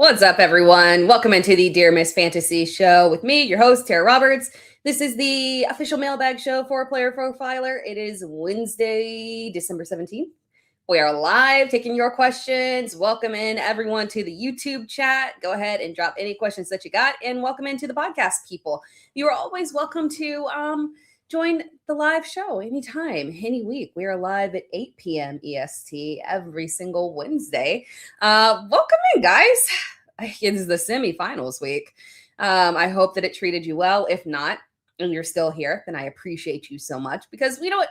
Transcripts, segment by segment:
What's up, everyone? Welcome into the Dear Miss Fantasy Show with me, your host, Tara Roberts. This is the official mailbag show for Player Profiler. It is Wednesday, December 17th. We are live taking your questions. Welcome in, everyone, to the YouTube chat. Go ahead and drop any questions that you got, and welcome into the podcast, people. You are always welcome to join the live show anytime, any week. We are live at 8 p.m. EST every single Wednesday. Welcome in, guys. It is the semifinals week. I hope that it treated you well. If not, and you're still here, then I appreciate you so much because you know what?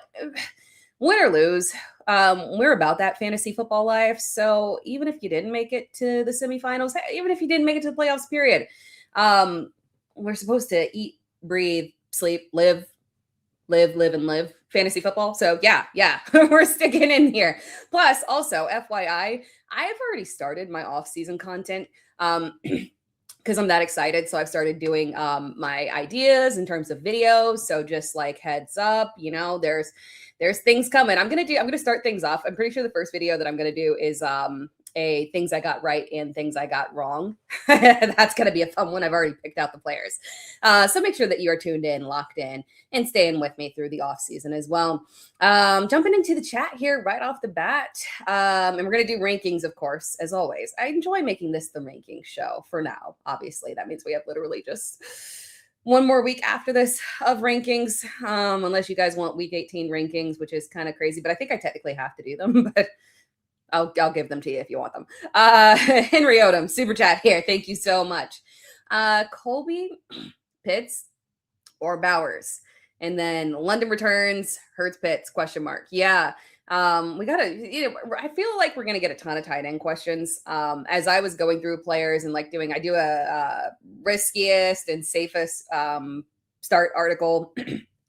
Win or lose, we're about that fantasy football life. So even if you didn't make it to the semifinals, even if you didn't make it to the playoffs, period, we're supposed to eat, breathe, sleep, live, and live fantasy football. So yeah, we're sticking in here. Plus, also, FYI, I have already started my off-season content because I'm that excited. So I've started doing my ideas in terms of videos. So just like heads up, you know, there's things coming. I'm gonna start things off. I'm pretty sure the first video that I'm gonna do is a things I got right and things I got wrong. That's going to be a fun one. I've already picked out the players. So make sure that you are tuned in, locked in, and staying with me through the off season as well. Jumping into the chat here right off the bat. And we're going to do rankings, of course, as always. I enjoy making this the ranking show for now. Obviously, that means we have literally just one more week after this of rankings, unless you guys want week 18 rankings, which is kind of crazy, but I think I technically have to do them, but I'll give them to you if you want them. Henry Odom, super chat here. Thank you so much. Colby, Pitts, or Bowers. And then London returns, Hurts, Pitts, question mark. Yeah. We got to, I feel like we're going to get a ton of tight end questions. As I was going through players and like I do a riskiest and safest start article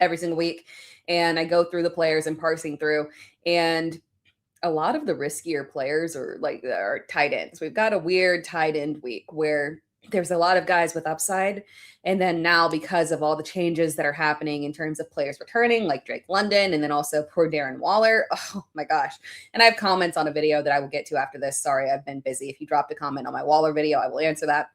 every single week. And I go through the players and parsing through, and a lot of the riskier players are tight ends. We've got a weird tight end week where there's a lot of guys with upside. And then now, because of all the changes that are happening in terms of players returning, like Drake London, and then also poor Darren Waller. Oh my gosh. And I have comments on a video that I will get to after this. Sorry, I've been busy. If you dropped a comment on my Waller video, I will answer that.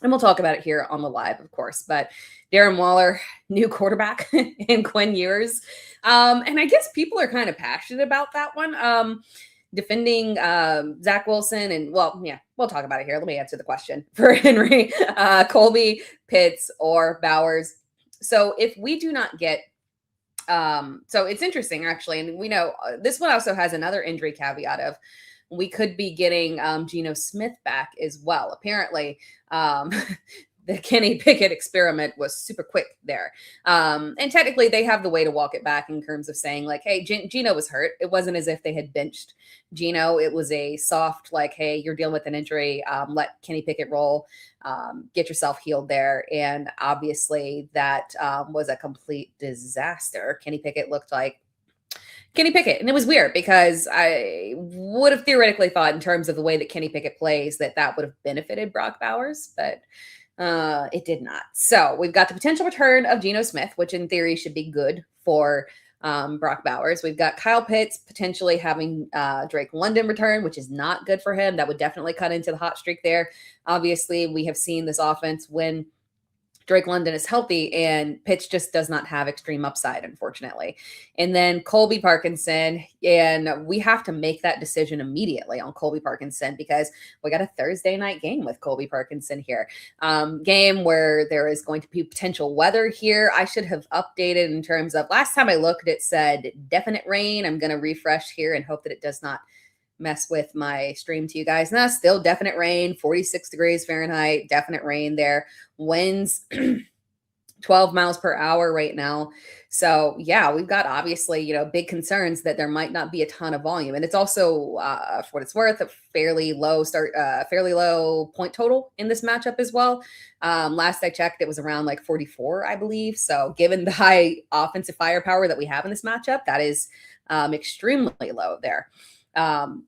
And we'll talk about it here on the live, of course. But Darren Waller, new quarterback in Quinn Ewers. And I guess people are kind of passionate about that one. Defending Zach Wilson. And, well, yeah, we'll talk about it here. Let me answer the question for Henry. Colby, Pitts, or Bowers. So if we do not get so it's interesting, actually. And we know this one also has another injury caveat of we could be getting Geno Smith back as well. Apparently, the Kenny Pickett experiment was super quick there. And technically, they have the way to walk it back in terms of saying, like, hey, Geno was hurt. It wasn't as if they had benched Geno. It was a soft, like, hey, you're dealing with an injury. Let Kenny Pickett roll. Get yourself healed there. And obviously, that was a complete disaster. Kenny Pickett looked like Kenny Pickett. And it was weird because I would have theoretically thought in terms of the way that Kenny Pickett plays that would have benefited Brock Bowers, but it did not. So we've got the potential return of Geno Smith, which in theory should be good for Brock Bowers. We've got Kyle Pitts potentially having Drake London return, which is not good for him. That would definitely cut into the hot streak there. Obviously, we have seen this offense when Drake London is healthy, and Pitts just does not have extreme upside, unfortunately. And then Colby Parkinson, and we have to make that decision immediately on Colby Parkinson because we got a Thursday night game with Colby Parkinson here. Game where there is going to be potential weather here. I should have updated in terms of last time I looked, it said definite rain. I'm going to refresh here and hope that it does not mess with my stream to you guys. Now, still definite rain, 46 degrees Fahrenheit, definite rain there. Winds 12 miles per hour right now. So yeah, we've got obviously, big concerns that there might not be a ton of volume. And it's also, for what it's worth, a fairly low point total in this matchup as well. Last I checked, it was around like 44, I believe. So given the high offensive firepower that we have in this matchup, that is extremely low there.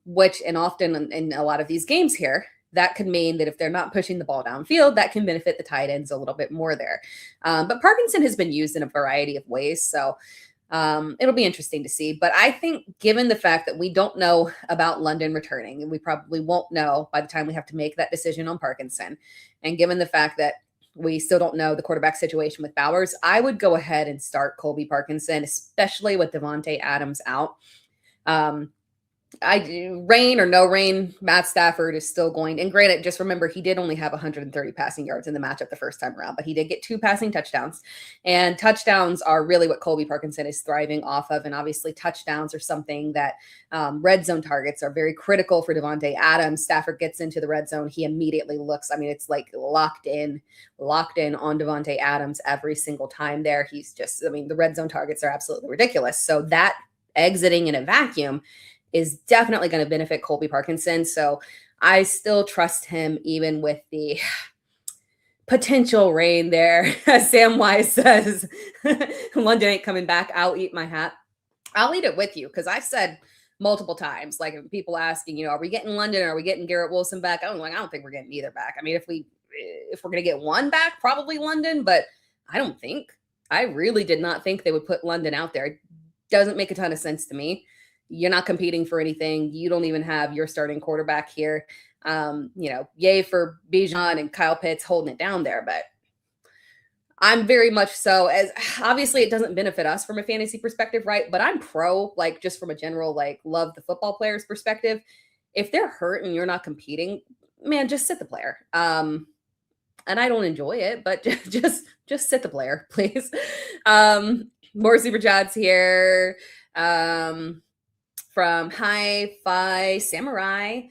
Which, and often in a lot of these games here, that could mean that if they're not pushing the ball downfield, that can benefit the tight ends a little bit more there. But Parkinson has been used in a variety of ways. So It'll be interesting to see. But I think given the fact that we don't know about London returning, and we probably won't know by the time we have to make that decision on Parkinson, and given the fact that we still don't know the quarterback situation with Bowers, I would go ahead and start Colby Parkinson, especially with Devontae Adams out. Rain or no rain, Matt Stafford is still going. And granted, just remember, he did only have 130 passing yards in the matchup the first time around, but he did get 2 passing touchdowns. And touchdowns are really what Colby Parkinson is thriving off of. And obviously, touchdowns are something that red zone targets are very critical for Devontae Adams. Stafford gets into the red zone, he immediately looks. I mean, it's like locked in on Devontae Adams every single time there. He's just, I mean, the red zone targets are absolutely ridiculous. So that exiting in a vacuum is definitely going to benefit Colby Parkinson. So I still trust him even with the potential rain there. Sam Wise says, London ain't coming back. I'll eat my hat. I'll eat it with you because I've said multiple times, like people asking, are we getting London? Or are we getting Garrett Wilson back? I don't think we're getting either back. I mean, if we're going to get one back, probably London, but I really did not think they would put London out there. It doesn't make a ton of sense to me. You're not competing for anything. You don't even have your starting quarterback here. Yay for Bijan and Kyle Pitts holding it down there, but I'm very much so, as obviously it doesn't benefit us from a fantasy perspective, right? But I'm pro, like just from a general, like love the football players perspective. If they're hurt and you're not competing, man, just sit the player. And I don't enjoy it, but just sit the player, please. More super chats here. From Hi-Fi Samurai.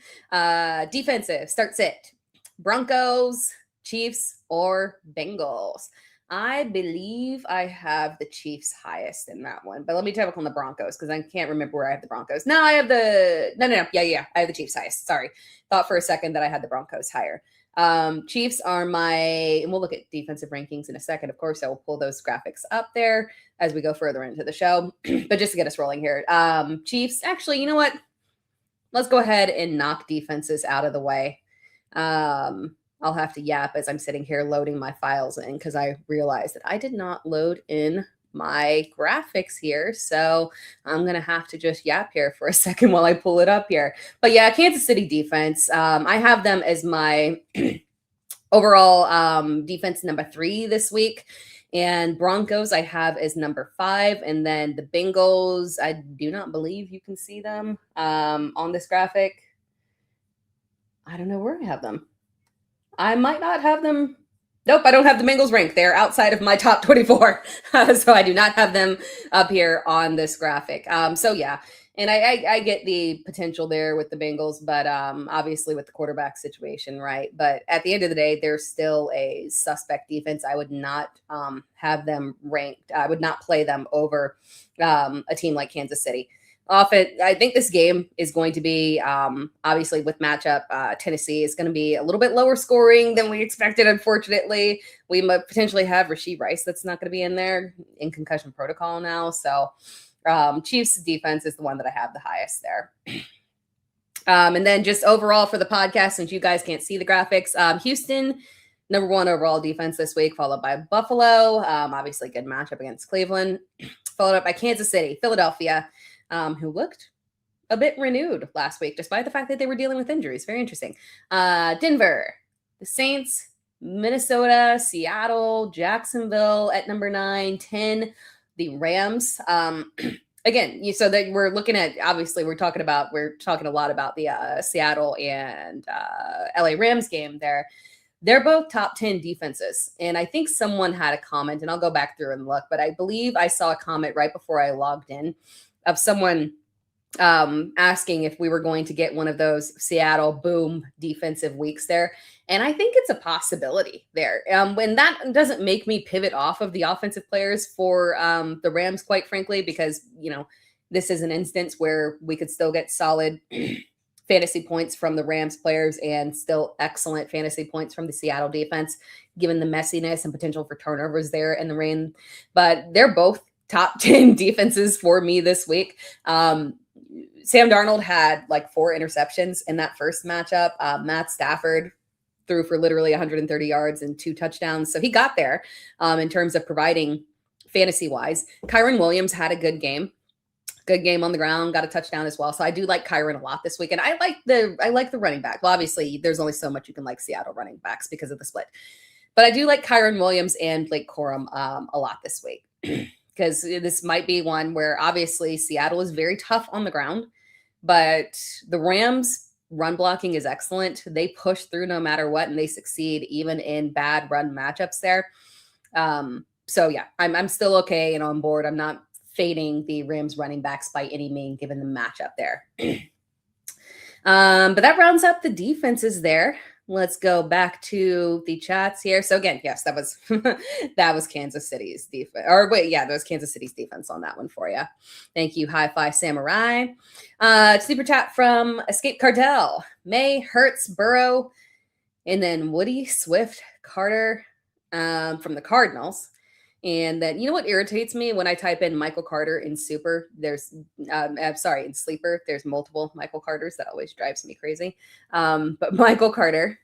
Defensive, start sit. Broncos, Chiefs, or Bengals. I believe I have the Chiefs highest in that one, but let me check on the Broncos because I can't remember where I have the Broncos. No, I have Yeah, I have the Chiefs highest. Sorry. Thought for a second that I had the Broncos higher. Chiefs are and we'll look at defensive rankings in a second. Of course, I will pull those graphics up there as we go further into the show, but just to get us rolling here, Chiefs, actually, you know what? Let's go ahead and knock defenses out of the way. I'll have to yap as I'm sitting here loading my files in because I realized that I did not load in my graphics here. So I'm going to have to just yap here for a second while I pull it up here. But yeah, Kansas City defense, I have them as my overall defense number 3 this week. And Broncos I have as number 5. And then the Bengals, I do not believe you can see them on this graphic. I don't know where I have them. I might not have them. Nope, I don't have the Bengals ranked. They're outside of my top 24. So I do not have them up here on this graphic. So yeah, and I get the potential there with the Bengals, but obviously with the quarterback situation, right? But at the end of the day, they're still a suspect defense. I would not have them ranked. I would not play them over a team like Kansas City. I think this game is going to be, obviously with matchup, Tennessee is going to be a little bit lower scoring than we expected, unfortunately. We might potentially have Rashee Rice that's not going to be in there in concussion protocol now. So Chiefs defense is the one that I have the highest there. And then just overall for the podcast, since you guys can't see the graphics, Houston, number 1 overall defense this week, followed by Buffalo. Obviously good matchup against Cleveland, followed up by Kansas City, Philadelphia, who looked a bit renewed last week, despite the fact that they were dealing with injuries. Very interesting. Denver, the Saints, Minnesota, Seattle, Jacksonville at number 9, 10, the Rams. Again, so that we're looking at, obviously we're talking a lot about the Seattle and LA Rams game there. They're both top 10 defenses. And I think someone had a comment, and I'll go back through and look, but I believe I saw a comment right before I logged in of someone asking if we were going to get one of those Seattle boom defensive weeks there. And I think it's a possibility there. When that doesn't make me pivot off of the offensive players for the Rams, quite frankly, because, this is an instance where we could still get solid fantasy points from the Rams players and still excellent fantasy points from the Seattle defense, given the messiness and potential for turnovers there in the rain. But they're both top 10 defenses for me this week. Sam Darnold had like 4 interceptions in that first matchup. Matt Stafford threw for literally 130 yards and 2 touchdowns. So he got there in terms of providing fantasy-wise. Kyron Williams had a good game. Good game on the ground, got a touchdown as well. So I do like Kyron a lot this week. And I like the running back. Well, obviously, there's only so much you can like Seattle running backs because of the split. But I do like Kyron Williams and Blake Corum a lot this week. Because this might be one where obviously Seattle is very tough on the ground, but the Rams run blocking is excellent. They push through no matter what, and they succeed even in bad run matchups there. So yeah, I'm still okay and on board. I'm not fading the Rams running backs by any means, given the matchup there. But that rounds up the defenses there. Let's go back to the chats here. So again, yes, that was that was Kansas City's defense. Or wait, yeah, that was Kansas City's defense on that one for you. Thank you, Hi-Fi Samurai. Super chat from Escape Cartel. May, Hurts, Burrow, and then Woody, Swift, Carter from the Cardinals. And then, you know what irritates me when I type in Michael Carter in Super? There's, in Sleeper, there's multiple Michael Carters. That always drives me crazy. But Michael Carter,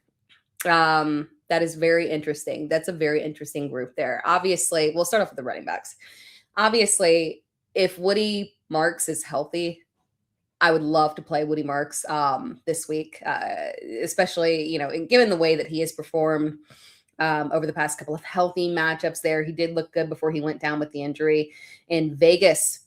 that is very interesting. That's a very interesting group there. Obviously, we'll start off with the running backs. Obviously, if Woody Marks is healthy, I would love to play Woody Marks this week, especially, given the way that he has performed over the past couple of healthy matchups there. He did look good before he went down with the injury. In Vegas,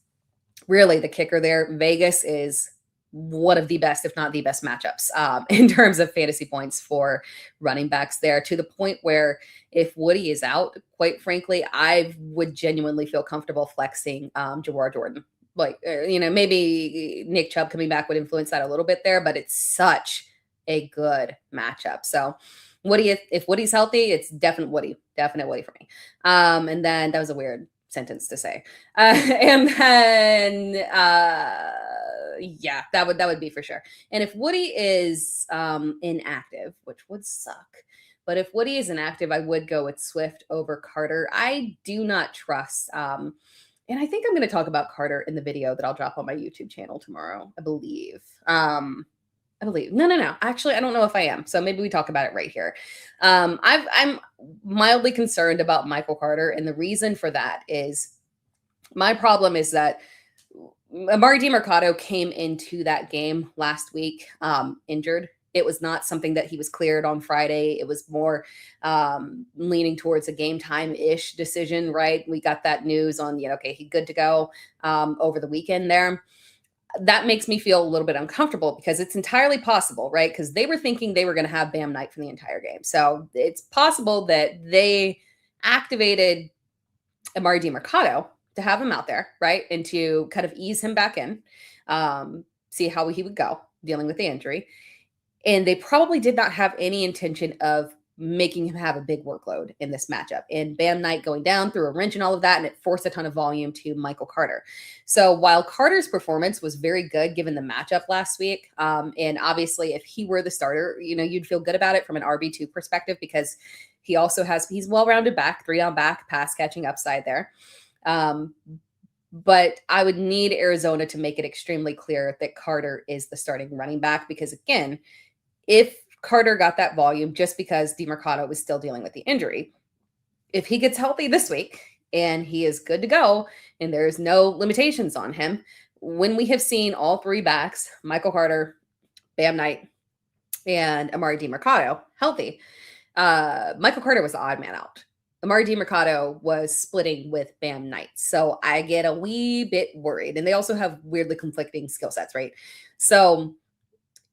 really the kicker there, Vegas is one of the best, if not the best matchups in terms of fantasy points for running backs there, to the point where if Woody is out, quite frankly, I would genuinely feel comfortable flexing Jawar Jordan. Maybe Nick Chubb coming back would influence that a little bit there, but it's such a good matchup. So Woody, if Woody's healthy, it's definite Woody for me. And then that was a weird sentence to say. And then, yeah, that would be for sure. And if Woody is inactive, which would suck, but if Woody is inactive, I would go with Swift over Carter. I do not trust. And I think I'm going to talk about Carter in the video that I'll drop on my YouTube channel tomorrow, I believe. No. Actually, I don't know if I am. So maybe we talk about it right here. I'm mildly concerned about Michael Carter. And the reason for that is my problem is that Amari DiMercato came into that game last week injured. It was not something that he was cleared on Friday. It was more leaning towards a game time-ish decision, right? We got that news on, okay, he's good to go over the weekend there. That makes me feel a little bit uncomfortable because it's entirely possible, right? Because they were thinking they were going to have Bam Knight for the entire game. So it's possible that they activated Amari DiMercato to have him out there, right? And to kind of ease him back in, see how he would go dealing with the injury. And they probably did not have any intention of making him have a big workload in this matchup. And Bam Knight going down through a wrench and all of that, and it forced a ton of volume to Michael Carter. So while Carter's performance was very good given the matchup last week, and obviously if he were the starter, you'd feel good about it from an RB2 perspective because he also he's well-rounded back, 3-down back, pass catching upside there. But I would need Arizona to make it extremely clear that Carter is the starting running back because, again, if Carter got that volume just because DiMercato was still dealing with the injury, if he gets healthy this week and he is good to go and there's no limitations on him, when we have seen all three backs, Michael Carter, Bam Knight, and Amari DiMercato healthy, Michael Carter was the odd man out. Amari DiMercato was splitting with Bam Knight. So I get a wee bit worried. And they also have weirdly conflicting skill sets, right? So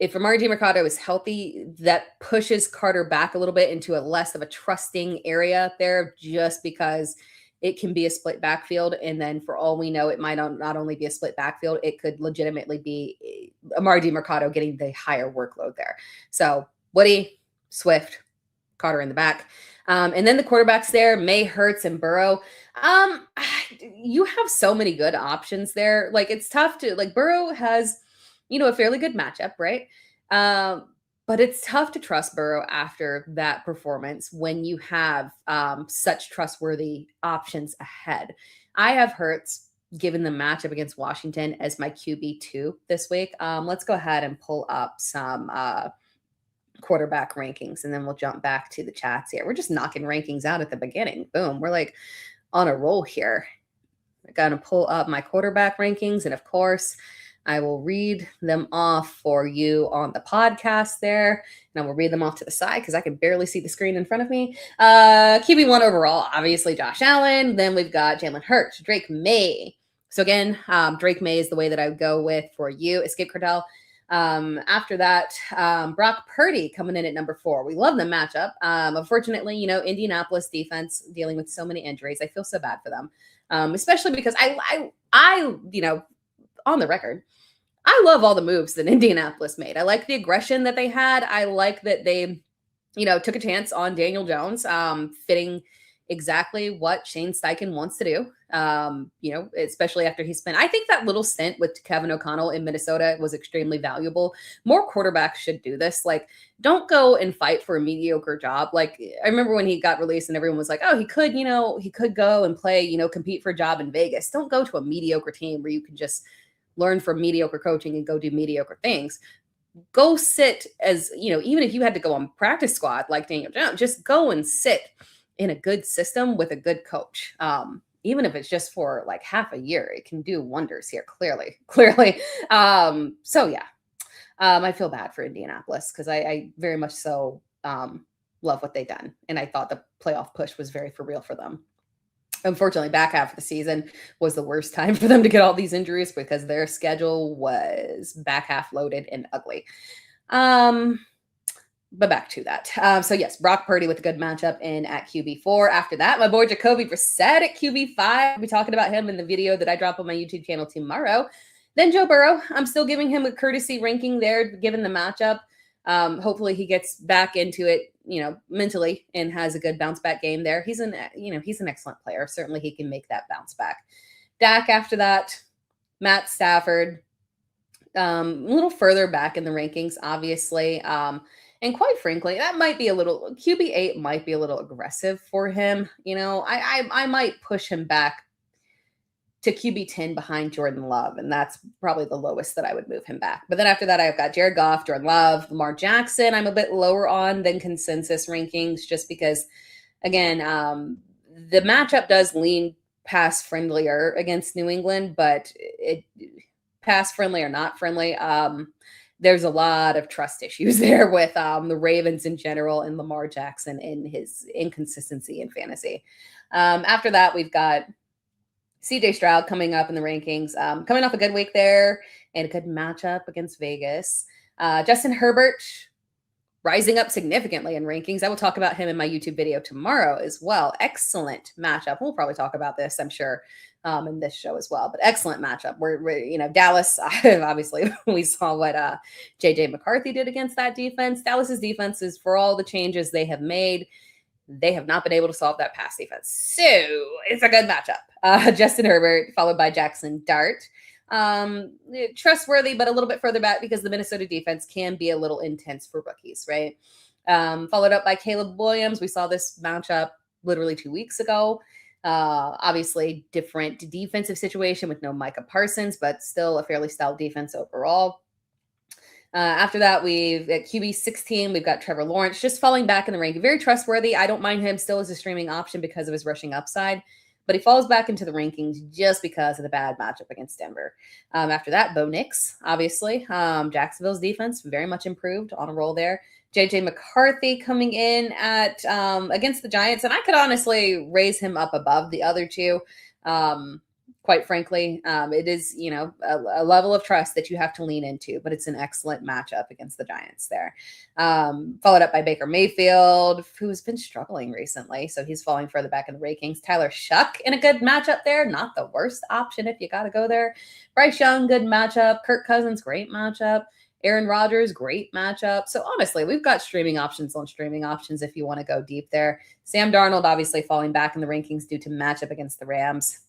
if Amari DiMercato is healthy, that pushes Carter back a little bit into a less of a trusting area there just because it can be a split backfield. And then for all we know, it might not only be a split backfield, it could legitimately be Amari DiMercato getting the higher workload there. So Woody, Swift, Carter in the back. And then the quarterbacks there, May, Hurts, and Burrow. You have so many good options there. Like, it's tough to, Burrow has, a fairly good matchup, right? But it's tough to trust Burrow after that performance when you have such trustworthy options ahead. I have Hurts, given the matchup against Washington, as my QB2 this week. Let's go ahead and pull up some quarterback rankings, and then we'll jump back to the chats here. We're just knocking rankings out at the beginning. Boom. We're on a roll here. going to pull up my quarterback rankings. And of course, I will read them off for you on the podcast there. And I will read them off to the side because I can barely see the screen in front of me. QB1 overall, obviously Josh Allen. Then we've got Jalen Hurts, Drake May. So again, Drake May is the way that I would go with for you. Escape Cordell. After that, Brock Purdy coming in at number 4. We love the matchup. Unfortunately, Indianapolis defense dealing with so many injuries. I feel so bad for them. Especially because I on the record, I love all the moves that Indianapolis made. I like the aggression that they had. I like that they, took a chance on Daniel Jones, fitting exactly what Shane Steichen wants to do. Especially after he spent, I think that little stint with Kevin O'Connell in Minnesota was extremely valuable. More quarterbacks should do this. Like, don't go and fight for a mediocre job. Like, I remember when he got released and everyone was like, oh, he could go and play, compete for a job in Vegas. Don't go to a mediocre team where you can just learn from mediocre coaching and go do mediocre things. Go sit as, even if you had to go on practice squad like Daniel Jones, just go and sit in a good system with a good coach. Even if it's just for like half a year, it can do wonders here. Clearly. So yeah, I feel bad for Indianapolis because I very much so love what they've done. And I thought the playoff push was very for real for them. Unfortunately, back half of the season was the worst time for them to get all these injuries because their schedule was back half loaded and ugly. But back to that. So yes, Brock Purdy with a good matchup in at QB4. After that, my boy Jacoby Brissett at QB5. I'll be talking about him in the video that I drop on my YouTube channel tomorrow. Then Joe Burrow. I'm still giving him a courtesy ranking there, given the matchup. Hopefully he gets back into it, mentally and has a good bounce back game there. He's an excellent player. Certainly he can make that bounce back. Dak after that, Matt Stafford, a little further back in the rankings, obviously. And quite frankly, that might be a little, QB8 might be a little aggressive for him. I might push him back to QB10 behind Jordan Love, and that's probably the lowest that I would move him back. But then after that, I've got Jared Goff, Jordan Love, Lamar Jackson. I'm a bit lower on than consensus rankings just because, again, the matchup does lean pass friendlier against New England, but pass friendly or not friendly, there's a lot of trust issues there with the Ravens in general and Lamar Jackson in his inconsistency in fantasy. After that, we've got CJ Stroud coming up in the rankings, coming off a good week there and a good matchup against Vegas. Justin Herbert rising up significantly in rankings. I will talk about him in my YouTube video tomorrow as well. Excellent matchup. We'll probably talk about this, I'm sure, in this show as well. But excellent matchup. We're Dallas, obviously, we saw what JJ McCarthy did against that defense. Dallas's defense is, for all the changes they have made, they have not been able to solve that pass defense. So it's a good matchup. Justin Herbert, followed by Jackson Dart. Trustworthy, but a little bit further back because the Minnesota defense can be a little intense for rookies, right? Followed up by Caleb Williams. We saw this matchup literally 2 weeks ago. Obviously, different defensive situation with no Micah Parsons, but still a fairly stout defense overall. After that, we've at QB 16, we've got Trevor Lawrence just falling back in the ranking. Very trustworthy. I don't mind him still as a streaming option because of his rushing upside, but he falls back into the rankings just because of the bad matchup against Denver. After that, Bo Nix, obviously. Jacksonville's defense very much improved, on a roll there. JJ McCarthy coming in at against the Giants, and I could honestly raise him up above the other two. Quite frankly, it is, a level of trust that you have to lean into, but it's an excellent matchup against the Giants there. Followed up by Baker Mayfield, who's been struggling recently, so he's falling further back in the rankings. Tyler Shuck in a good matchup there, not the worst option if you got to go there. Bryce Young, good matchup. Kirk Cousins, great matchup. Aaron Rodgers, great matchup. So honestly, we've got streaming options on streaming options if you want to go deep there. Sam Darnold obviously falling back in the rankings due to matchup against the Rams.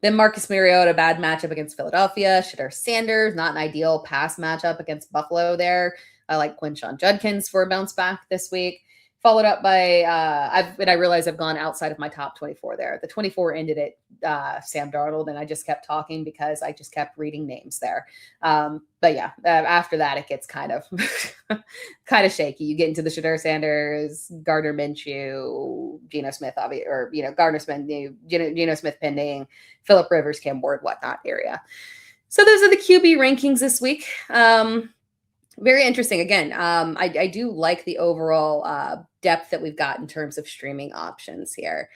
Then Marcus Mariota, bad matchup against Philadelphia. Shedeur Sanders, not an ideal pass matchup against Buffalo there. I like Quinshon Judkins for a bounce back this week. Followed up by I realized I've gone outside of my top 24 there. The 24 ended at Sam Darnold, and I just kept talking because I just kept reading names there. But yeah, after that it gets kind of kind of shaky. You get into the Shedeur Sanders, Gardner Minshew, Geno Smith, obviously, or Gardner Smith, Geno Smith pending, Phillip Rivers, Cam Ward, whatnot area. So those are the QB rankings this week. Very interesting. Again, I do like the overall depth that we've got in terms of streaming options here.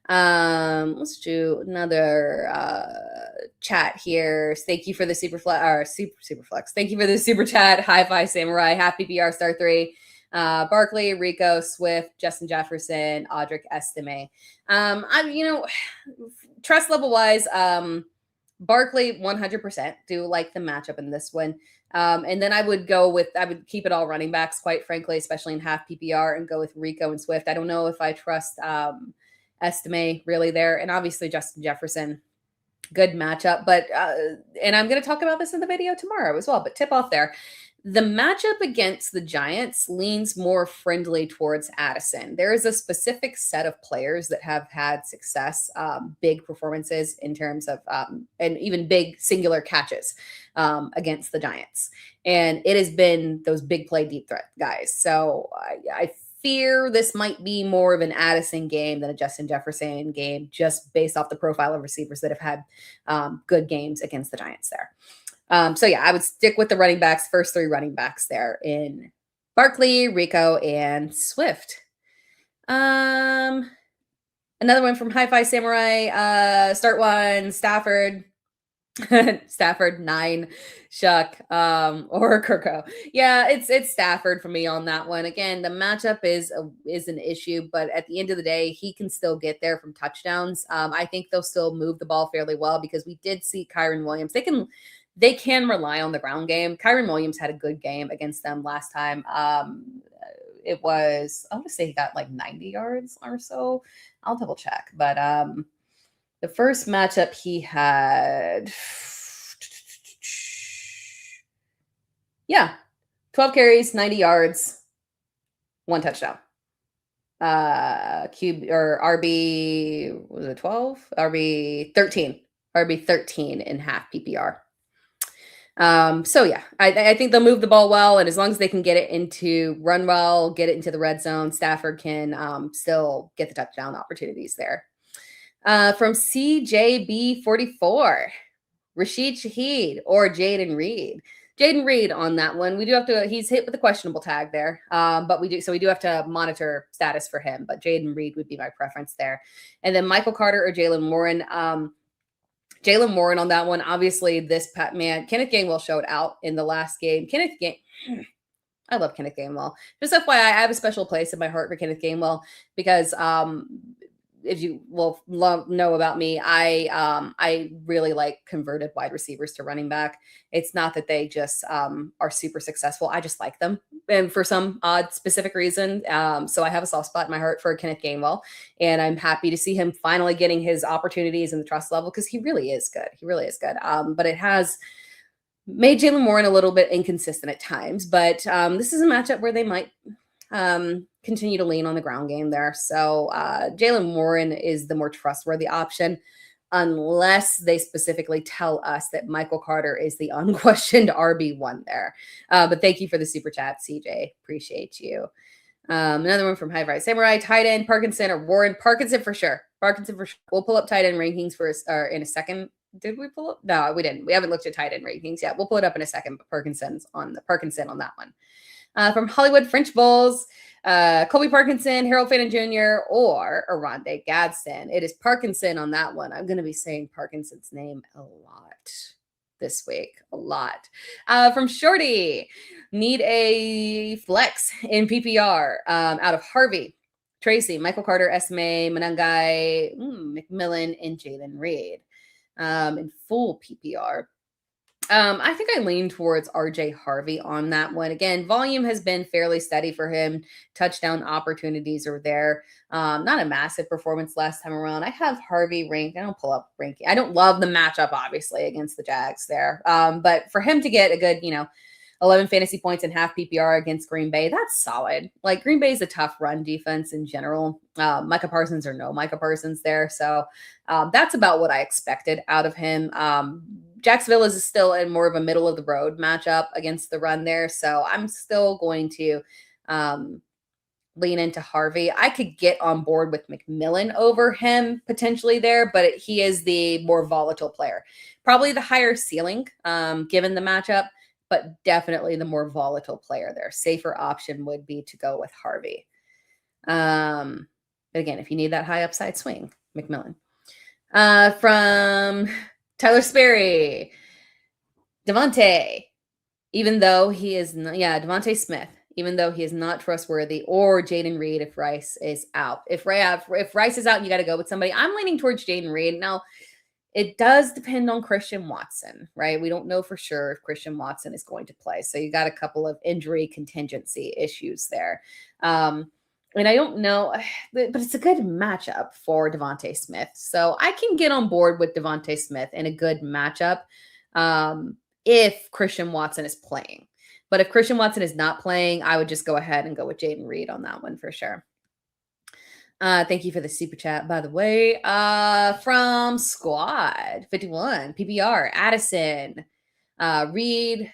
Let's do another chat here. Thank you for the super flex. Thank you for the super chat. Hi-Fi Samurai, Half-PPR Star 3. Barkley, Rico, Swift, Justin Jefferson, Audric Estime. Trust level wise, Barkley 100% do like the matchup in this one. And then I would keep it all running backs, quite frankly, especially in half PPR, and go with Rico and Swift. I don't know if I trust Estime really there. And obviously Justin Jefferson, good matchup. But, and I'm going to talk about this in the video tomorrow as well, but tip off there. The matchup against the Giants leans more friendly towards Addison. There is a specific set of players that have had success, big performances in terms of, and even big singular catches against the Giants. And it has been those big play deep threat guys. So I fear this might be more of an Addison game than a Justin Jefferson game, just based off the profile of receivers that have had good games against the Giants there. So yeah, I would stick with the running backs, first three running backs there in Barkley, Rico, and Swift. Another one from Hi-Fi Samurai, start one, Stafford. Stafford 9, Shuck, or Kirko. Yeah, it's Stafford for me on that one. Again, the matchup is an issue, but at the end of the day, he can still get there from touchdowns. I think they'll still move the ball fairly well because we did see Kyren Williams. They can rely on the ground game. Kyren Williams had a good game against them last time. It was, I want to say he got like 90 yards or so. I'll double check, but the first matchup he had, 12 carries, 90 yards, 1 touchdown. RB, was it 12? RB 13. RB 13 in half PPR. So yeah, I think they'll move the ball well, and as long as they can get it into run well, get it into the red zone, Stafford can still get the touchdown opportunities there. From CJB44, Rashid Shaheed or Jaden Reed. Jaden Reed on that one. We do have to, he's hit with a questionable tag there. But we do have to monitor status for him. But Jaden Reed would be my preference there. And then Michael Carter or Jalen Warren. Jalen Warren on that one. Obviously, Kenneth Gainwell showed out in the last game. I love Kenneth Gainwell. Just FYI, I have a special place in my heart for Kenneth Gainwell because if you will know about me, I really like converted wide receivers to running back. It's not that they just are super successful. I just like them, and for some odd specific reason. So I have a soft spot in my heart for Kenneth Gainwell, and I'm happy to see him finally getting his opportunities in the trust level because he really is good. He really is good. But it has made Jalen Warren a little bit inconsistent at times. But this is a matchup where they might continue to lean on the ground game there. So Jalen Warren is the more trustworthy option unless they specifically tell us that Michael Carter is the unquestioned RB1 there. But thank you for the super chat, CJ. Appreciate you. Another one from Hi-Fi Samurai, tight end, Parkinson or Warren. Parkinson for sure. We'll pull up tight end rankings in a second. Did we pull up? No, we didn't. We haven't looked at tight end rankings yet. We'll pull it up in a second, but Parkinson on that one. From Hollywood French Bulls, Colby Parkinson, Harold Fannin Jr., or Aronde Gadsden. It is Parkinson on that one. I'm going to be saying Parkinson's name a lot this week. A lot. From Shorty, need a flex in PPR out of Harvey, Tracy, Michael Carter, Esme, Manungai, McMillan, and Jalen Reed. In full PPR. I think I lean towards RJ Harvey on that one. Again, volume has been fairly steady for him. Touchdown opportunities are there. Not a massive performance last time around. I have Harvey ranked. I don't pull up ranking. I don't love the matchup, obviously, against the Jags there. But for him to get a 11 fantasy points and half PPR against Green Bay. That's solid. Like Green Bay is a tough run defense in general. Micah Parsons or no Micah Parsons there. So that's about what I expected out of him. Jacksonville is still in more of a middle of the road matchup against the run there. So I'm still going to lean into Harvey. I could get on board with McMillan over him potentially there, but he is the more volatile player. Probably the higher ceiling given the matchup, but definitely the more volatile player there. Safer option would be to go with Harvey. But again, if you need that high upside swing, McMillan. From Tyler Sperry, Devontae, even though he is not, Devontae Smith, even though he is not trustworthy, or Jaden Reed if Rice is out. If Rice is out, you got to go with somebody. I'm leaning towards Jaden Reed. Now, it does depend on Christian Watson, right? We don't know for sure if Christian Watson is going to play. So you got a couple of injury contingency issues there. And I don't know, but it's a good matchup for Devontae Smith. So I can get on board with Devontae Smith in a good matchup if Christian Watson is playing. But if Christian Watson is not playing, I would just go ahead and go with Jaden Reed on that one for sure. Thank you for the super chat, by the way. From Squad 51, PPR, Addison, Reed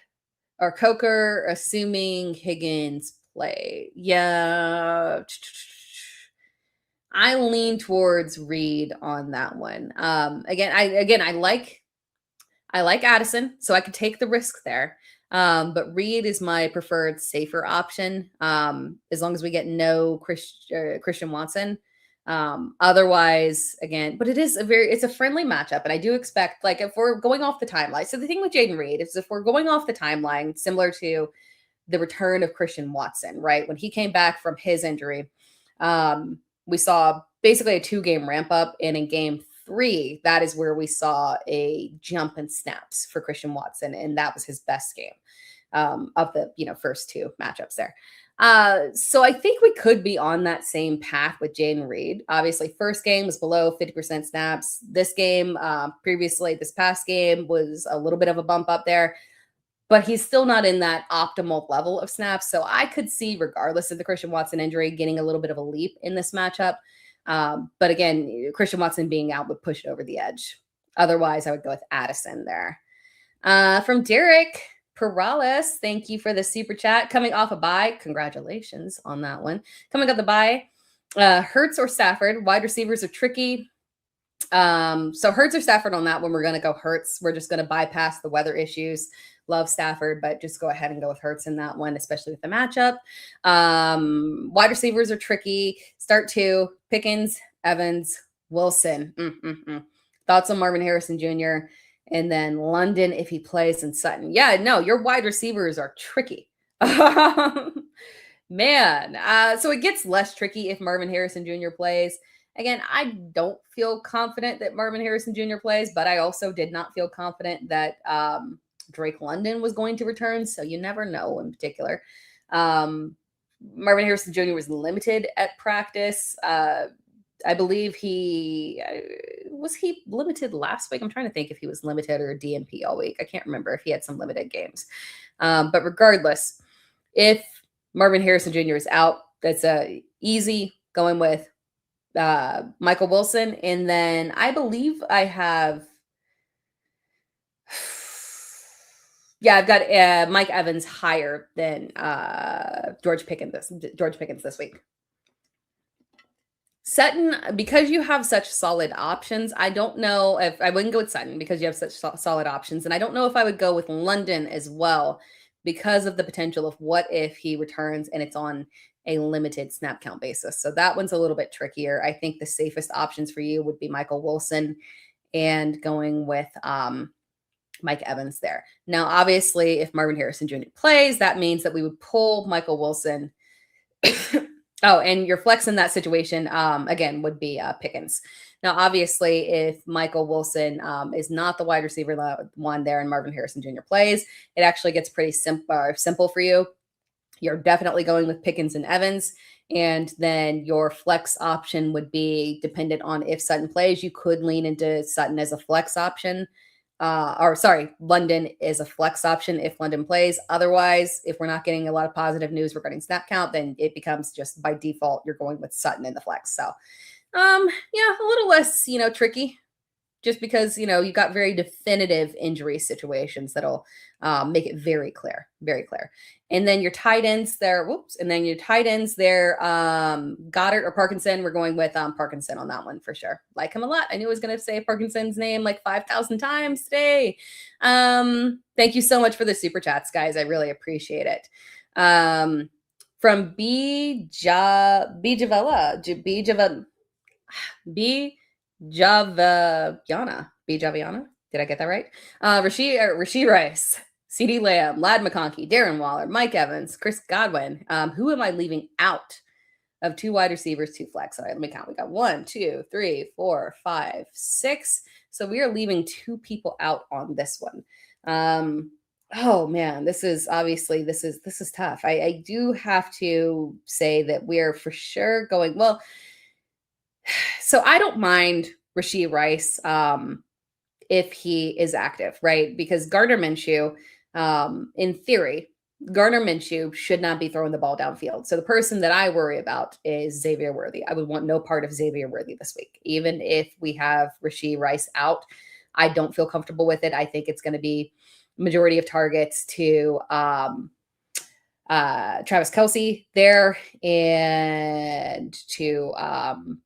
or Coker, assuming Higgins play. Yeah. I lean towards Reed on that one. I like Addison, so I could take the risk there. But Reed is my preferred safer option. As long as we get no Christian Watson. Otherwise, again, but it's a friendly matchup. And I do expect, like, if we're going off the timeline. So the thing with Jaden Reed is if we're going off the timeline, similar to the return of Christian Watson, right? When he came back from his injury, we saw basically a 2-game ramp up, and in game 3, that is where we saw a jump in snaps for Christian Watson, and that was his best game of the first 2 matchups there. So I think we could be on that same path with Jaden Reed. Obviously, first game was below 50% snaps. This game, this past game was a little bit of a bump up there, but he's still not in that optimal level of snaps. So I could see, regardless of the Christian Watson injury, getting a little bit of a leap in this matchup. But again, Christian Watson being out would push it over the edge. Otherwise, I would go with Addison there. From Derek Perales, thank you for the super chat. Coming off a bye, congratulations on that one. Coming off the bye, Hurts or Stafford, wide receivers are tricky. So Hurts or Stafford on that one, we're going to go Hurts. We're just going to bypass the weather issues. Love Stafford, but just go ahead and go with Hurts in that one, especially with the matchup. Wide receivers are tricky. Start 2, Pickens, Evans, Wilson. Thoughts on Marvin Harrison Jr., and then London if he plays, and Sutton. Yeah, no, your wide receivers are tricky. Man. So it gets less tricky if Marvin Harrison Jr. plays. Again, I don't feel confident that Marvin Harrison Jr. plays, but I also did not feel confident that Drake London was going to return. So you never know in particular. Marvin Harrison Jr. was limited at practice. I believe was he limited last week? I'm trying to think if he was limited or a DNP all week. I can't remember if he had some limited games. But regardless, if Marvin Harrison Jr. is out, that's easy going with Michael Wilson. And then I believe I have, I've got Mike Evans higher than George Pickens this week. Sutton, because you have such solid options, I don't know if I wouldn't go with Sutton because you have such solid options. And I don't know if I would go with London as well because of the potential of what if he returns and it's on a limited snap count basis. So that one's a little bit trickier. I think the safest options for you would be Michael Wilson and going with Mike Evans there. Now, obviously, if Marvin Harrison Jr. plays, that means that we would pull Michael Wilson. Oh, and your flex in that situation, again, would be Pickens. Now, obviously, if Michael Wilson is not the wide receiver one there and Marvin Harrison Jr. plays, it actually gets pretty simple for you. You're definitely going with Pickens and Evans. And then your flex option would be dependent on if Sutton plays. You could lean into Sutton as a flex option. London is a flex option if London plays. Otherwise, if we're not getting a lot of positive news regarding snap count, then it becomes just by default, you're going with Sutton in the flex. So, yeah, a little less, tricky just because, you've got very definitive injury situations that'll make it very clear, very clear. And then your tight ends there, Goddard or Parkinson. We're going with Parkinson on that one for sure. Like him a lot. I knew I was going to say Parkinson's name like 5,000 times today. Thank you so much for the super chats, guys. I really appreciate it. From B Javiana. Did I get that right? Rasheed Rice, CD Lamb, Lad McConkey, Darren Waller, Mike Evans, Chris Godwin. Who am I leaving out of 2 wide receivers, 2 flex? All right, let me count. We got 1, 2, 3, 4, 5, 6. So we are leaving 2 people out on this one. Oh man, this is tough. I do have to say that we're for sure going well. So I don't mind Rasheed Rice if he is active, right? Because Gardner Minshew, in theory, Gardner Minshew should not be throwing the ball downfield. So the person that I worry about is Xavier Worthy. I would want no part of Xavier Worthy this week. Even if we have Rasheed Rice out, I don't feel comfortable with it. I think it's going to be majority of targets to Travis Kelce there and to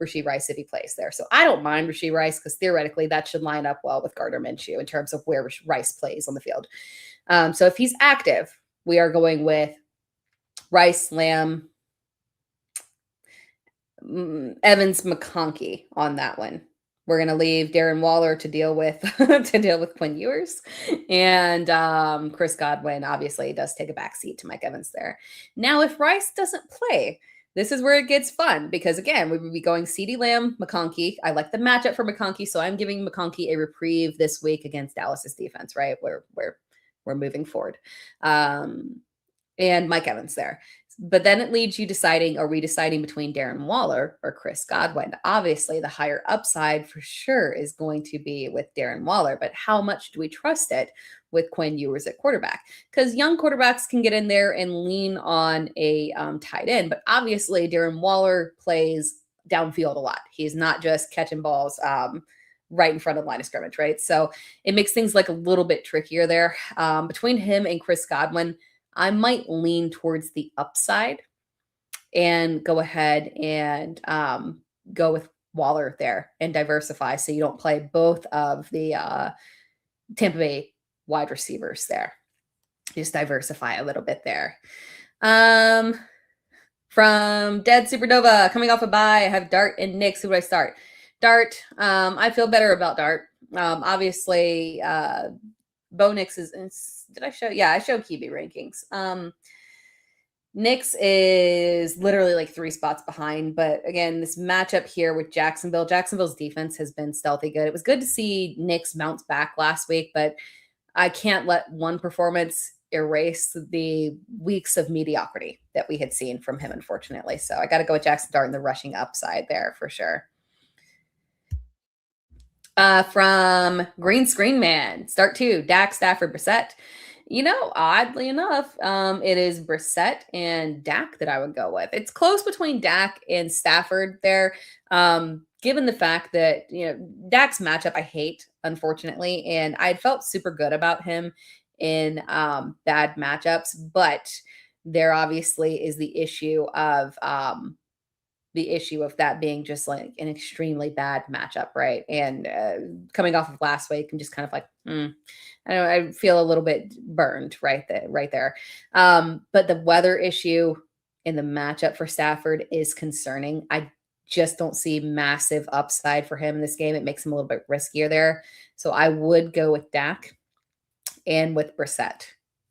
Rasheed Rice if he plays there. So I don't mind Rasheed Rice because theoretically that should line up well with Gardner Minshew in terms of where Rice plays on the field. So if he's active, we are going with Rice, Lamb, Evans, McConkey on that one. We're going to leave Darren Waller to deal with Quinn Ewers, and Chris Godwin obviously does take a backseat to Mike Evans there. Now, if Rice doesn't play, this is where it gets fun because again, we would be going CeeDee Lamb, McConkey. I like the matchup for McConkey, so I'm giving McConkey a reprieve this week against Dallas's defense. Right, we're moving forward, and Mike Evans there. But then it leaves you deciding, are we deciding between Darren Waller or Chris Godwin? Obviously, the higher upside for sure is going to be with Darren Waller, but how much do we trust it with Quinn Ewers at quarterback? Because young quarterbacks can get in there and lean on a tight end, but obviously Darren Waller plays downfield a lot. He's not just catching balls right in front of the line of scrimmage, right? So it makes things like a little bit trickier there. Between him and Chris Godwin, I might lean towards the upside and go ahead and go with Waller there and diversify so you don't play both of the Tampa Bay wide receivers there. Just diversify a little bit there. From Dead Supernova, coming off a bye, I have Dart and Nix. Who do I start? Dart. I feel better about Dart. Obviously, Bo Nix is did I show? Yeah, I showed QB rankings. Nix is literally like 3 spots behind. But again, this matchup here with Jacksonville, Jacksonville's defense has been stealthy good. It was good to see Nix bounce back last week, but I can't let one performance erase the weeks of mediocrity that we had seen from him, unfortunately. So I got to go with Jackson Dart and the rushing upside there for sure. From Green Screen Man, start 2, Dak, Stafford, Brissett. Oddly enough, it is Brissett and Dak that I would go with. It's close between Dak and Stafford there. Given the fact that, Dak's matchup I hate, unfortunately, and I felt super good about him in bad matchups, but there obviously is the issue of that being just like an extremely bad matchup, right? And coming off of last week, I'm just kind of like, I feel a little bit burned right there. But the weather issue in the matchup for Stafford is concerning. I just don't see massive upside for him in this game. It makes him a little bit riskier there. So I would go with Dak and with Brissett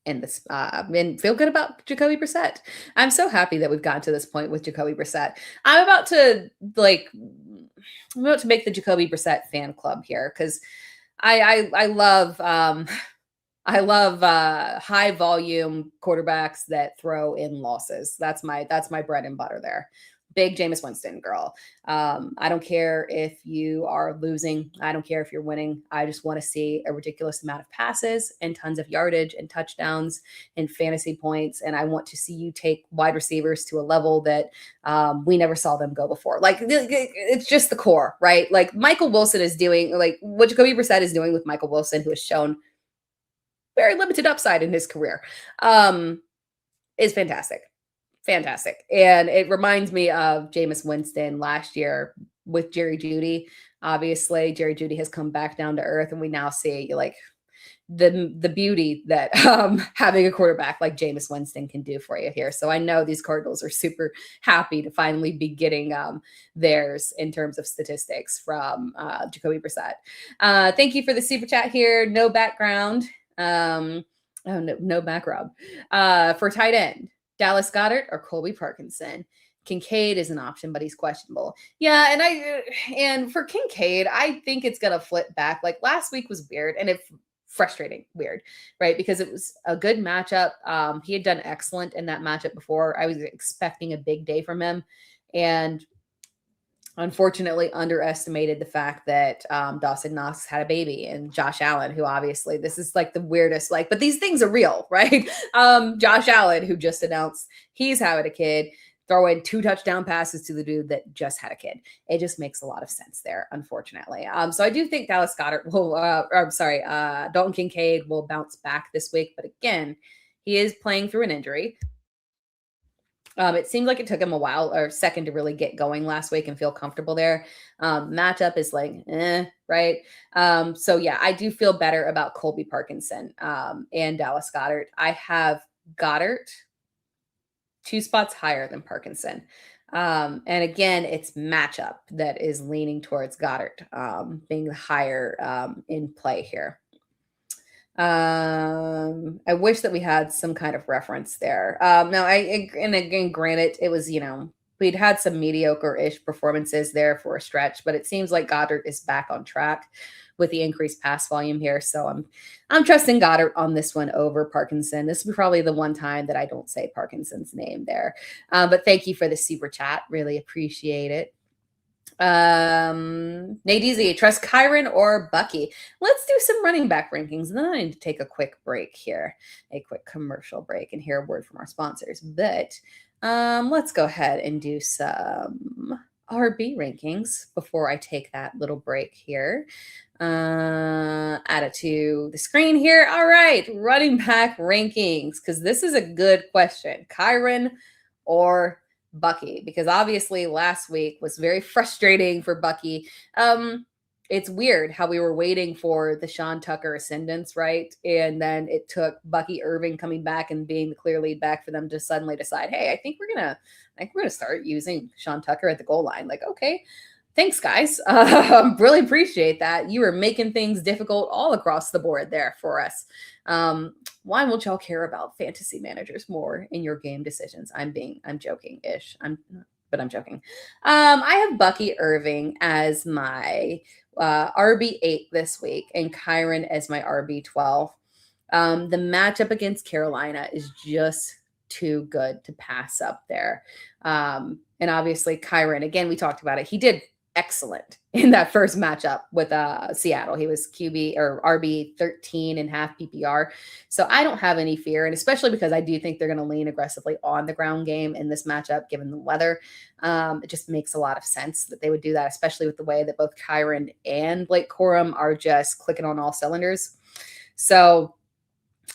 in this and feel good about Jacoby Brissett. I'm so happy that we've gotten to this point with Jacoby Brissett. I'm about to make the Jacoby Brissett fan club here because I love high volume quarterbacks that throw in losses. That's my bread and butter there. big Jameis Winston girl. I don't care if you are losing. I don't care if you're winning. I just want to see a ridiculous amount of passes and tons of yardage and touchdowns and fantasy points. And I want to see you take wide receivers to a level that we never saw them go before. Like it's just the core, right? Like Michael Wilson is doing, like what Jacoby Brissett is doing with Michael Wilson, who has shown very limited upside in his career, is fantastic. Fantastic. And it reminds me of Jameis Winston last year with Jerry Jeudy. Obviously, Jerry Jeudy has come back down to earth, and we now see like the beauty that having a quarterback like Jameis Winston can do for you here. So I know these Cardinals are super happy to finally be getting theirs in terms of statistics from Jacoby Brissett. Thank you for the super chat here. No background. No background. For tight end. Dallas Goedert or Colby Parkinson. Kincaid is an option, but he's questionable. Yeah, and for Kincaid, I think it's gonna flip back. Like last week was weird and frustrating, weird, right? Because it was a good matchup. He had done excellent in that matchup before. I was expecting a big day from him, and unfortunately underestimated the fact that Dawson Knox had a baby, and Josh Allen, who obviously this is like the weirdest, like, but these things are real, right? Josh Allen, who just announced he's having a kid, throwing 2 touchdown passes to the dude that just had a kid. It just makes a lot of sense there, unfortunately. So I do think Dallas Goedert will, Dalton Kincaid will bounce back this week, but again, he is playing through an injury. It seemed like it took him a while or a second to really get going last week and feel comfortable there. Matchup is like, right? So yeah, I do feel better about Colby Parkinson and Dallas Goedert. I have Goedert 2 spots higher than Parkinson. And again, it's matchup that is leaning towards Goedert being higher in play here. I wish that we had some kind of reference there. Now and again, granted, it was, we'd had some mediocre-ish performances there for a stretch, but it seems like Goedert is back on track with the increased pass volume here. So I'm trusting Goedert on this one over Parkinson. This will be probably the one time that I don't say Parkinson's name there. But thank you for the super chat. Really appreciate it. Nate Easy, trust Kyron or Bucky. Let's do some running back rankings, and then I need to take a quick break here, a quick commercial break, and hear a word from our sponsors. But let's go ahead and do some RB rankings before I take that little break here. Add it to the screen here. All right, running back rankings, because this is a good question. Kyron or Bucky, because obviously last week was very frustrating for Bucky. It's weird how we were waiting for the Sean Tucker ascendance, right? And then it took Bucky Irving coming back and being the clear lead back for them to suddenly decide, hey, I think we're gonna start using Sean Tucker at the goal line. Like, okay, thanks, guys. Really appreciate that. You were making things difficult all across the board there for us. Why won't y'all care about fantasy managers more in your game decisions? I'm joking-ish. But I'm joking. I have Bucky Irving as my RB8 this week and Kyron as my RB12. The matchup against Carolina is just too good to pass up there. And obviously Kyron, again, we talked about it. He did excellent in that first matchup with Seattle. He was QB or RB 13 in half PPR. So I don't have any fear, and especially because I do think they're going to lean aggressively on the ground game in this matchup, given the weather. It just makes a lot of sense that they would do that, especially with the way that both Kyron and Blake Corum are just clicking on all cylinders. So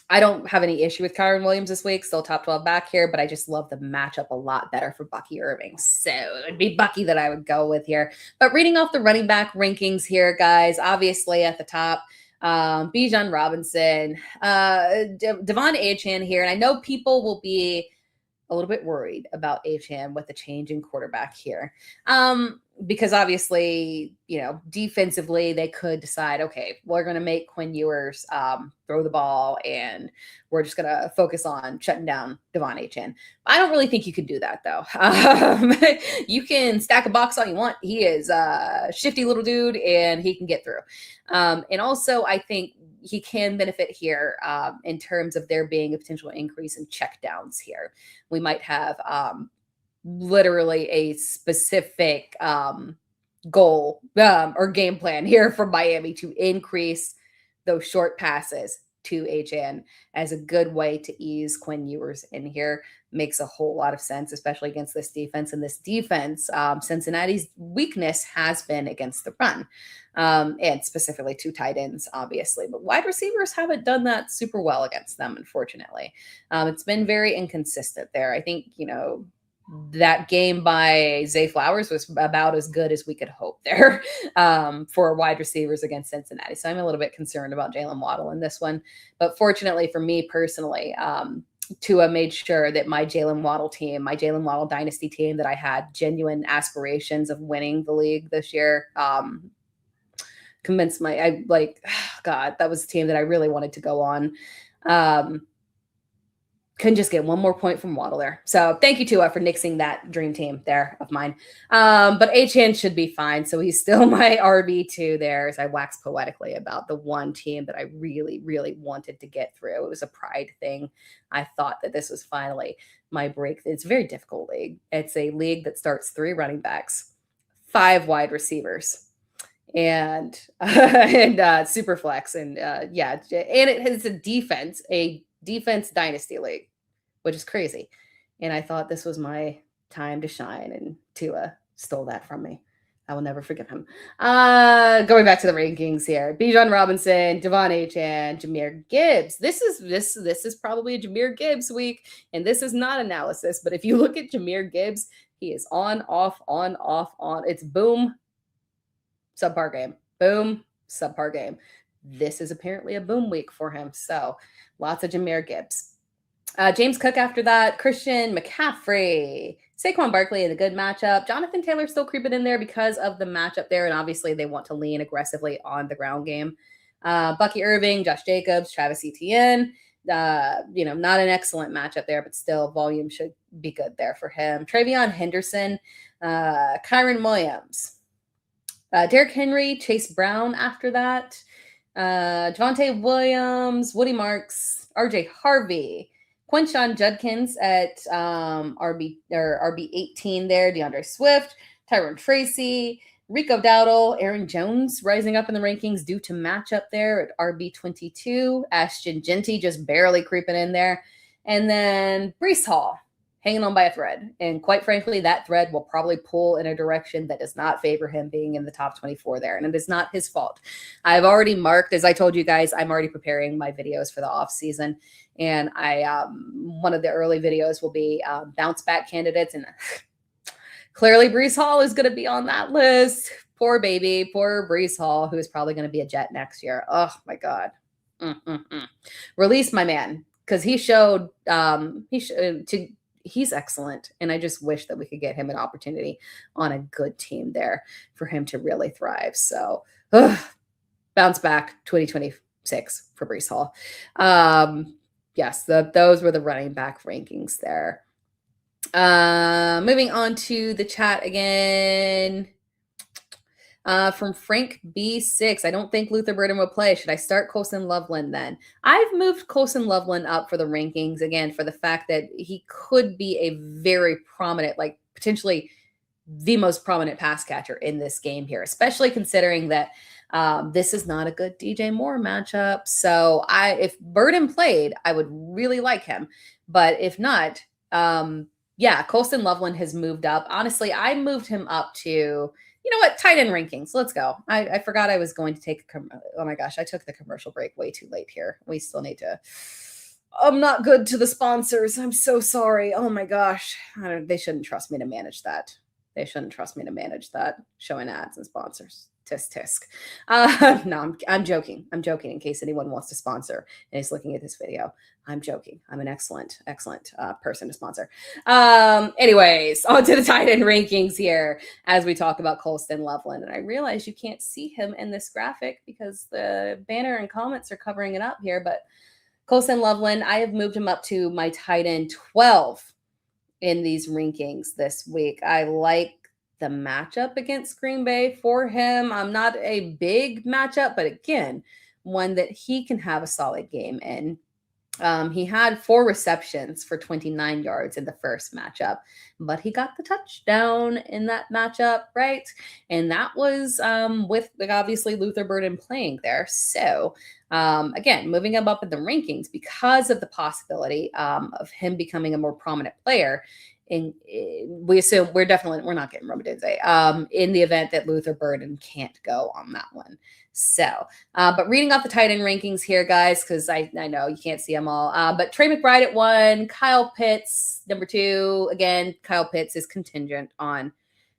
I don't have any issue with Kyron Williams this week, still top 12 back here, but I just love the matchup a lot better for Bucky Irving. So it would be Bucky that I would go with here. But reading off the running back rankings here, guys, obviously at the top, Bijan Robinson, Devon Achane here. And I know people will be a little bit worried about Achane with the change in quarterback here. Because obviously, defensively, they could decide, okay, we're going to make Quinn Ewers throw the ball, and we're just going to focus on shutting down Devon Achane. I don't really think you could do that, though. You can stack a box all you want. He is a shifty little dude, and he can get through. And also, I think he can benefit here in terms of there being a potential increase in checkdowns here. We might have literally a specific goal or game plan here for Miami to increase those short passes to HN as a good way to ease Quinn Ewers in here. Makes a whole lot of sense, especially against this defense. And this defense, Cincinnati's weakness has been against the run, and specifically two tight ends, obviously. But wide receivers haven't done that super well against them, unfortunately. It's been very inconsistent there. I think, that game by Zay Flowers was about as good as we could hope there for wide receivers against Cincinnati. So I'm a little bit concerned about Jalen Waddle in this one. But fortunately for me personally, Tua made sure that my Jalen Waddle team, my Jalen Waddle dynasty team that I had genuine aspirations of winning the league this year, convinced God, that was a team that I really wanted to go on. Couldn't just get one more point from Waddle there. So thank you, Tua, for nixing that dream team there of mine. But Achane should be fine. So he's still my RB2 there as I wax poetically about the one team that I really, really wanted to get through. It was a pride thing. I thought that this was finally my break. It's a very difficult league. It's a league that starts 3 running backs, 5 wide receivers, and super flex. And and it has a defense dynasty league, which is crazy. And I thought this was my time to shine, and Tua stole that from me. I will never forgive him. Going back to the rankings here: Bijan Robinson, Devon Achane, Jahmyr Gibbs. This is probably a Jahmyr Gibbs week, and this is not analysis. But if you look at Jahmyr Gibbs, he is on, off, on, off, on. It's boom, subpar game. Boom, subpar game. This is apparently a boom week for him. So lots of Jahmyr Gibbs. James Cook after that, Christian McCaffrey, Saquon Barkley in a good matchup. Jonathan Taylor still creeping in there because of the matchup there. And obviously they want to lean aggressively on the ground game. Bucky Irving, Josh Jacobs, Travis Etienne. Not an excellent matchup there, but still volume should be good there for him. Travion Henderson, Kyron Williams, Derrick Henry, Chase Brown after that. Javonte Williams, Woody Marks, RJ Harvey, Quinshon Judkins at RB 18 there, DeAndre Swift, Tyrone Tracy, Rico Dowdle, Aaron Jones rising up in the rankings due to matchup there at RB 22, Ashton Genty just barely creeping in there, and then Breece Hall hanging on by a thread. And quite frankly, that thread will probably pull in a direction that does not favor him being in the top 24 there. And it is not his fault. I've already marked, as I told you guys, I'm already preparing my videos for the off season. And one of the early videos will be bounce back candidates. And clearly Breece Hall is going to be on that list. Poor baby, poor Breece Hall, who is probably going to be a Jet next year. Oh my God. Release my man. Because he showed, he's excellent. And I just wish that we could get him an opportunity on a good team there for him to really thrive. So bounce back 2026 for Breece Hall. Yes, those were the running back rankings there. Moving on to the chat again. From Frank B6, I don't think Luther Burden will play. Should I start Colson Loveland then? I've moved Colson Loveland up for the rankings again for the fact that he could be a very prominent, like potentially the most prominent pass catcher in this game here, especially considering that this is not a good DJ Moore matchup. So if Burden played, I would really like him. But if not, Colson Loveland has moved up. Honestly, I moved him up to, you know what, tight end rankings. Let's go. I forgot I was going to take, oh my gosh, I took the commercial break way too late here. We still need to, I'm not good to the sponsors. I'm so sorry. Oh my gosh. They shouldn't trust me to manage that. They shouldn't trust me to manage that. Showing ads and sponsors. Tisk. No, I'm joking. I'm joking in case anyone wants to sponsor and is looking at this video. I'm joking. I'm an excellent person to sponsor. Anyways, on to the tight end rankings here as we talk about Colston Loveland. And I realize you can't see him in this graphic because the banner and comments are covering it up here. But Colston Loveland, I have moved him up to my tight end 12 in these rankings this week. I like the matchup against Green Bay for him. I'm not a big matchup, but again, one that he can have a solid game in. He had 4 receptions for 29 yards in the first matchup, but he got the touchdown in that matchup, right? And that was with like obviously Luther Burden playing there. So again, moving him up in the rankings because of the possibility of him becoming a more prominent player. And we assume we're not getting Romadinze in the event that Luther Burden can't go on that one. So, but reading off the tight end rankings here, guys, because I know you can't see them all. But Trey McBride at 1, Kyle Pitts number 2. Again, Kyle Pitts is contingent on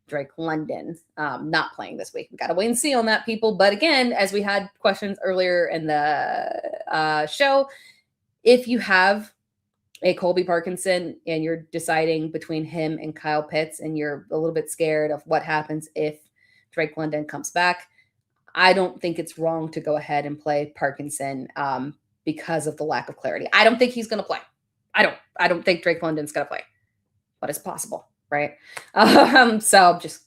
Drake London not playing this week. We got to wait and see on that, people. But again, as we had questions earlier in the show, if you have a Colby Parkinson and you're deciding between him and Kyle Pitts and you're a little bit scared of what happens if Drake London comes back, I don't think it's wrong to go ahead and play Parkinson because of the lack of clarity. I don't think he's going to play. I don't think Drake London's going to play, but it's possible, right? So just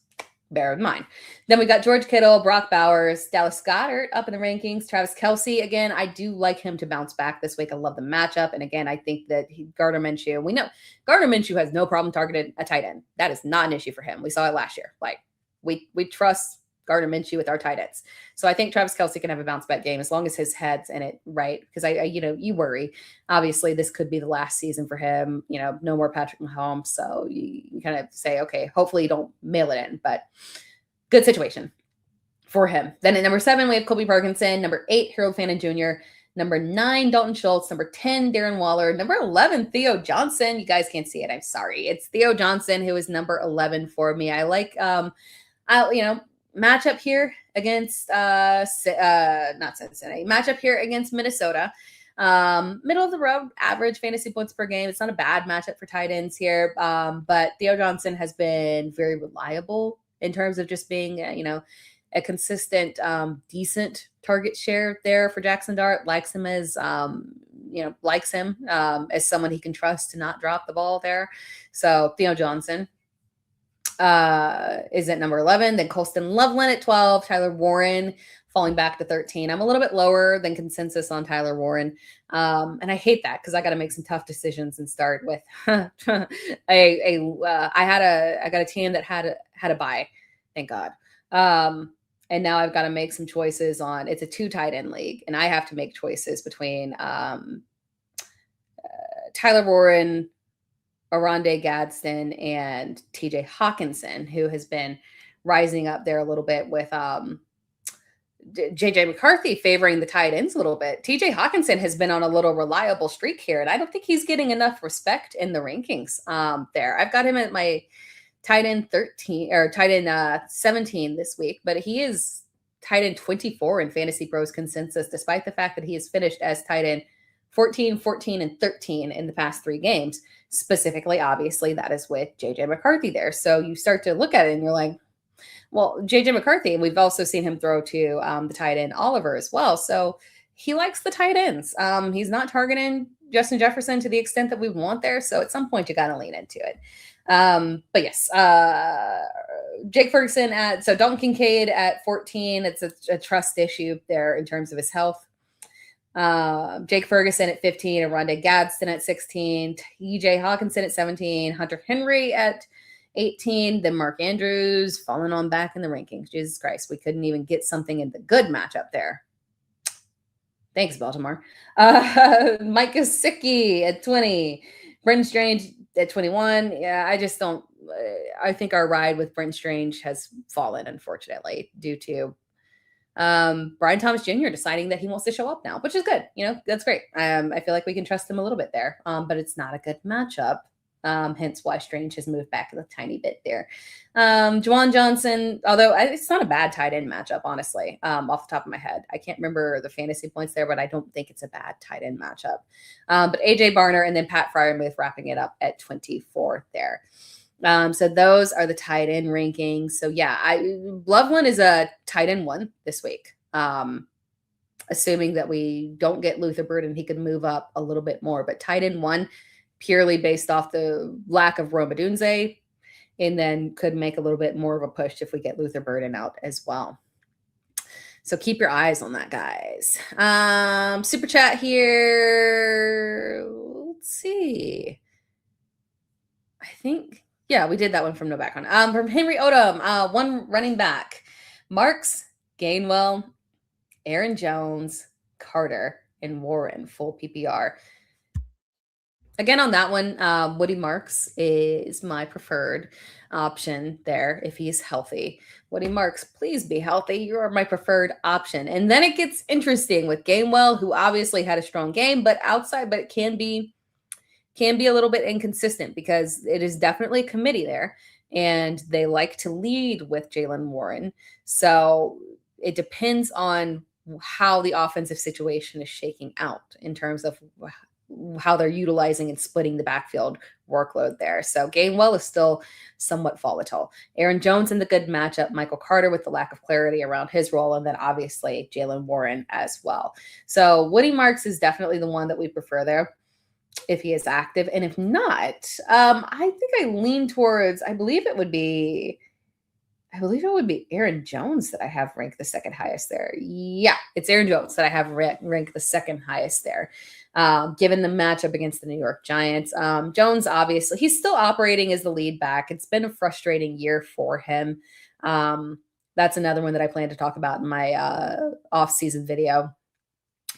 bear in mind. Then we got George Kittle, Brock Bowers, Dallas Goedert up in the rankings. Travis Kelce, again, I do like him to bounce back this week. I love the matchup. And again, I think that Gardner Minshew, we know Gardner Minshew has no problem targeting a tight end. That is not an issue for him. We saw it last year. Like we trust Gardner Minshew with our tight ends. So I think Travis Kelce can have a bounce back game as long as his head's in it right. Because you worry. Obviously, this could be the last season for him. No more Patrick Mahomes. So you kind of say, okay, hopefully you don't mail it in. But good situation for him. Then at number 7, we have Colby Parkinson. Number 8, Harold Fannin Jr. Number 9, Dalton Schultz. Number 10, Darren Waller. Number 11, Theo Johnson. You guys can't see it. I'm sorry. It's Theo Johnson who is number 11 for me. I like matchup here against not Cincinnati. Matchup here against Minnesota. Middle of the road, average fantasy points per game. It's not a bad matchup for tight ends here. But Theo Johnson has been very reliable in terms of just being, a consistent, decent target share there for Jackson Dart. Likes him as someone he can trust to not drop the ball there. So Theo Johnson is at number 11. Then Colston Loveland at 12. Tyler Warren falling back to 13. I'm a little bit lower than consensus on Tyler Warren. And I hate that because I got to make some tough decisions and start with I got a team that had a bye. Thank God. And now I've got to make some choices on, it's a 2 tight end league, and I have to make choices between Tyler Warren, Oronde Gadsden, and TJ Hawkinson, who has been rising up there a little bit with JJ McCarthy favoring the tight ends a little bit. TJ Hawkinson has been on a little reliable streak here, and I don't think he's getting enough respect in the rankings there. I've got him at my tight end 13 or tight end 17 this week, but he is tight end 24 in Fantasy Pros consensus, despite the fact that he has finished as tight end 14, 14, and 13 in the past 3 games. Specifically, obviously, that is with JJ McCarthy there. So you start to look at it and you're like, well, JJ McCarthy, and we've also seen him throw to the tight end Oliver as well. So he likes the tight ends. He's not targeting Justin Jefferson to the extent that we want there. So at some point, you got to lean into it. But yes, Jake Ferguson so Dalton Kincaid at 14. It's a trust issue there in terms of his health. Jake Ferguson at 15, and Rondé Gadsden at 16, TJ Hawkinson at 17, Hunter Henry at 18, then Mark Andrews falling on back in the rankings. Jesus Christ, we couldn't even get something in the good matchup there. Thanks, Baltimore. Mike Gesicki at 20, Brenton Strange at 21. Yeah, I just don't. I think our ride with Brent Strange has fallen, unfortunately, due to Brian Thomas Jr. deciding that he wants to show up now, which is good. That's great. I feel like we can trust him a little bit there, but it's not a good matchup. Hence why Strange has moved back a tiny bit there. Juwan Johnson, although it's not a bad tight end matchup, honestly, off the top of my head. I can't remember the fantasy points there, but I don't think it's a bad tight end matchup. But AJ Barner and then Pat Fryermuth wrapping it up at 24 there. So those are the tight end rankings. So yeah, Loveland is a tight end 1 this week. Assuming that we don't get Luther Burden, he could move up a little bit more, but tight end 1 purely based off the lack of Rome Odunze, and then could make a little bit more of a push if we get Luther Burden out as well. So keep your eyes on that, guys. Super chat here. Let's see. I think, yeah, we did that one from no background. From Henry Odom, one running back. Marks, Gainwell, Aaron Jones, Carter, and Warren, full PPR. Again, on that one, Woody Marks is my preferred option there if he's healthy. Woody Marks, please be healthy. You are my preferred option. And then it gets interesting with Gainwell, who obviously had a strong game, but it can be a little bit inconsistent because it is definitely a committee there, and they like to lead with Jaylen Warren. So it depends on how the offensive situation is shaking out in terms of how they're utilizing and splitting the backfield workload there. So Gainwell is still somewhat volatile. Aaron Jones in the good matchup, Michael Carter with the lack of clarity around his role, and then obviously Jaylen Warren as well. So Woody Marks is definitely the one that we prefer there if he is active. And if not, I think I lean towards, I believe it would be Aaron Jones that I have ranked the second highest there. Yeah, it's Aaron Jones that I have ranked the second highest there, given the matchup against the New York Giants. Jones, obviously, he's still operating as the lead back. It's been a frustrating year for him. That's another one that I plan to talk about in my off-season video,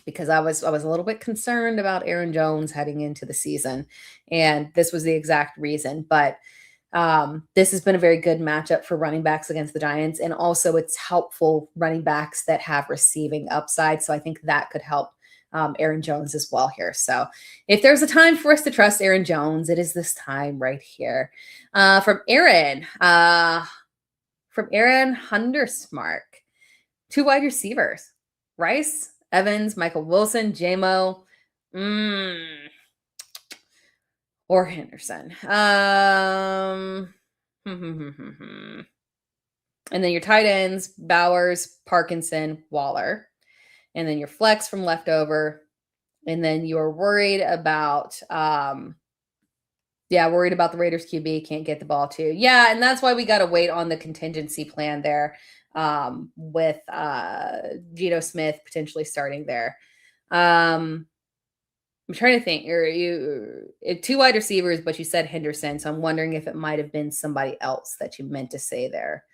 because I was a little bit concerned about Aaron Jones heading into the season, and this was the exact reason. But this has been a very good matchup for running backs against the Giants, and also it's helpful running backs that have receiving upside. So I think that could help Aaron Jones as well here. So if there's a time for us to trust Aaron Jones, it is this time right here. From Aaron Hundersmark, 2 wide receivers, Rice, Evans, Michael Wilson, JMO, or Henderson. And then your tight ends, Bowers, Parkinson, Waller. And then your flex from leftover. And then you're worried about the Raiders QB, can't get the ball to. Yeah, and that's why we got to wait on the contingency plan there, with Geno Smith potentially starting there. I'm trying to think. You 2 wide receivers, but you said Henderson, so I'm wondering if it might have been somebody else that you meant to say there,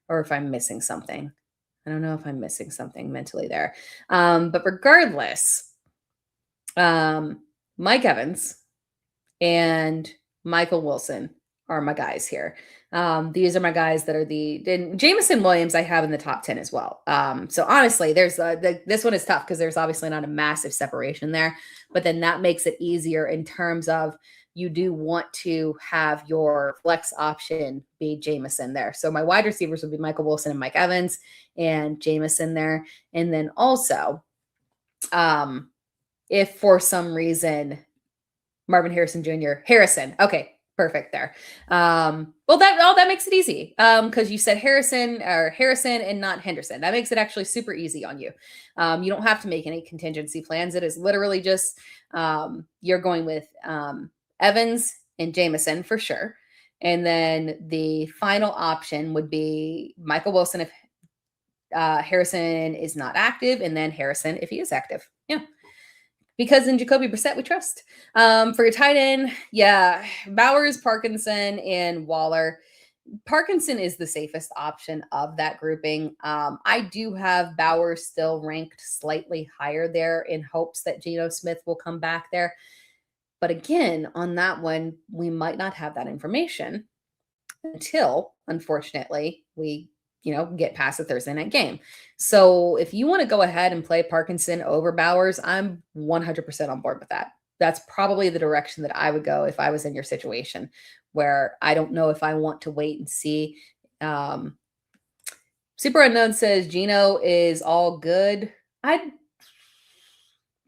or if I'm missing something. I don't know if I'm missing something mentally there. But regardless, Mike Evans and Michael Wilson are my guys here. These are my guys that are Jameson Williams I have in the top 10 as well. So honestly, there's this one is tough because there's obviously not a massive separation there, but then that makes it easier in terms of you do want to have your flex option be Jameson there. So my wide receivers would be Michael Wilson and Mike Evans and Jameson there. And then also, if for some reason Marvin Harrison Jr. Okay, perfect there. That makes it easy. Because you said Harrison and not Henderson. That makes it actually super easy on you. You don't have to make any contingency plans. It is literally just you're going with Evans and Jameson for sure. And then the final option would be Michael Wilson if Harrison is not active, and then Harrison if he is active. Yeah. Because in Jacoby Brissett, we trust. For your tight end, yeah, Bowers, Parkinson, and Waller. Parkinson is the safest option of that grouping. I do have Bowers still ranked slightly higher there in hopes that Geno Smith will come back there. But again, on that one, we might not have that information until, unfortunately, we get past the Thursday night game. So if you want to go ahead and play Parkinson over Bowers, I'm 100% on board with that. That's probably the direction that I would go if I was in your situation, where I don't know if I want to wait and see. Super Unknown says Geno is all good.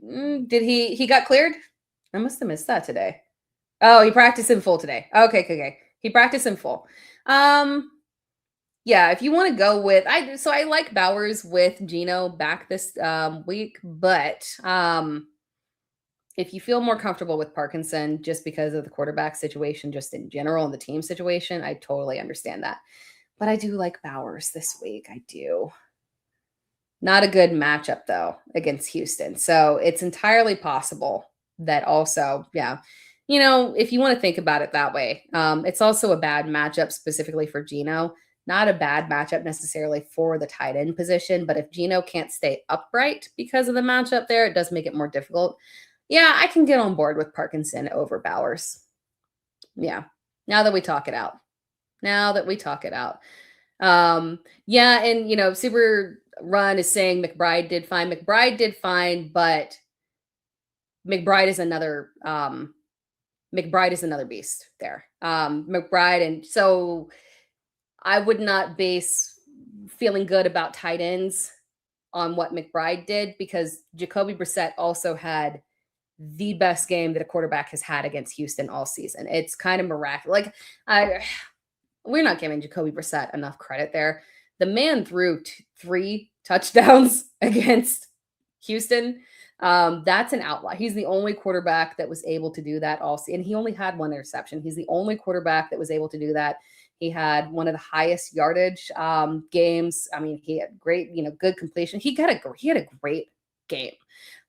Did he got cleared? I must have missed that today. Oh, he practiced in full today. Okay. He practiced in full. Yeah, if you want to go with, I like Bowers with Geno back this week, but if you feel more comfortable with Parkinson just because of the quarterback situation, just in general, and the team situation, I totally understand that. But I do like Bowers this week. I do. Not a good matchup though against Houston. So it's entirely possible that also, yeah, if you want to think about it that way, it's also a bad matchup specifically for Gino. Not a bad matchup necessarily for the tight end position, but if Gino can't stay upright because of the matchup there, it does make it more difficult. Yeah, I can get on board with Parkinson over Bowers. Yeah. Now that we talk it out. Now that we talk it out. Yeah, and Super Run is saying McBride did fine. McBride did fine, but McBride is another McBride is another beast there. McBride, and so I would not base feeling good about tight ends on what McBride did because Jacoby Brissett also had the best game that a quarterback has had against Houston all season. It's kind of miraculous. Like we're not giving Jacoby Brissett enough credit there. The man threw 3 touchdowns against Houston. That's an outlier. He's the only quarterback that was able to do that all season. And he only had 1 interception. He's the only quarterback that was able to do that. He had one of the highest yardage games. I mean, he had great, good completion. He had a great game.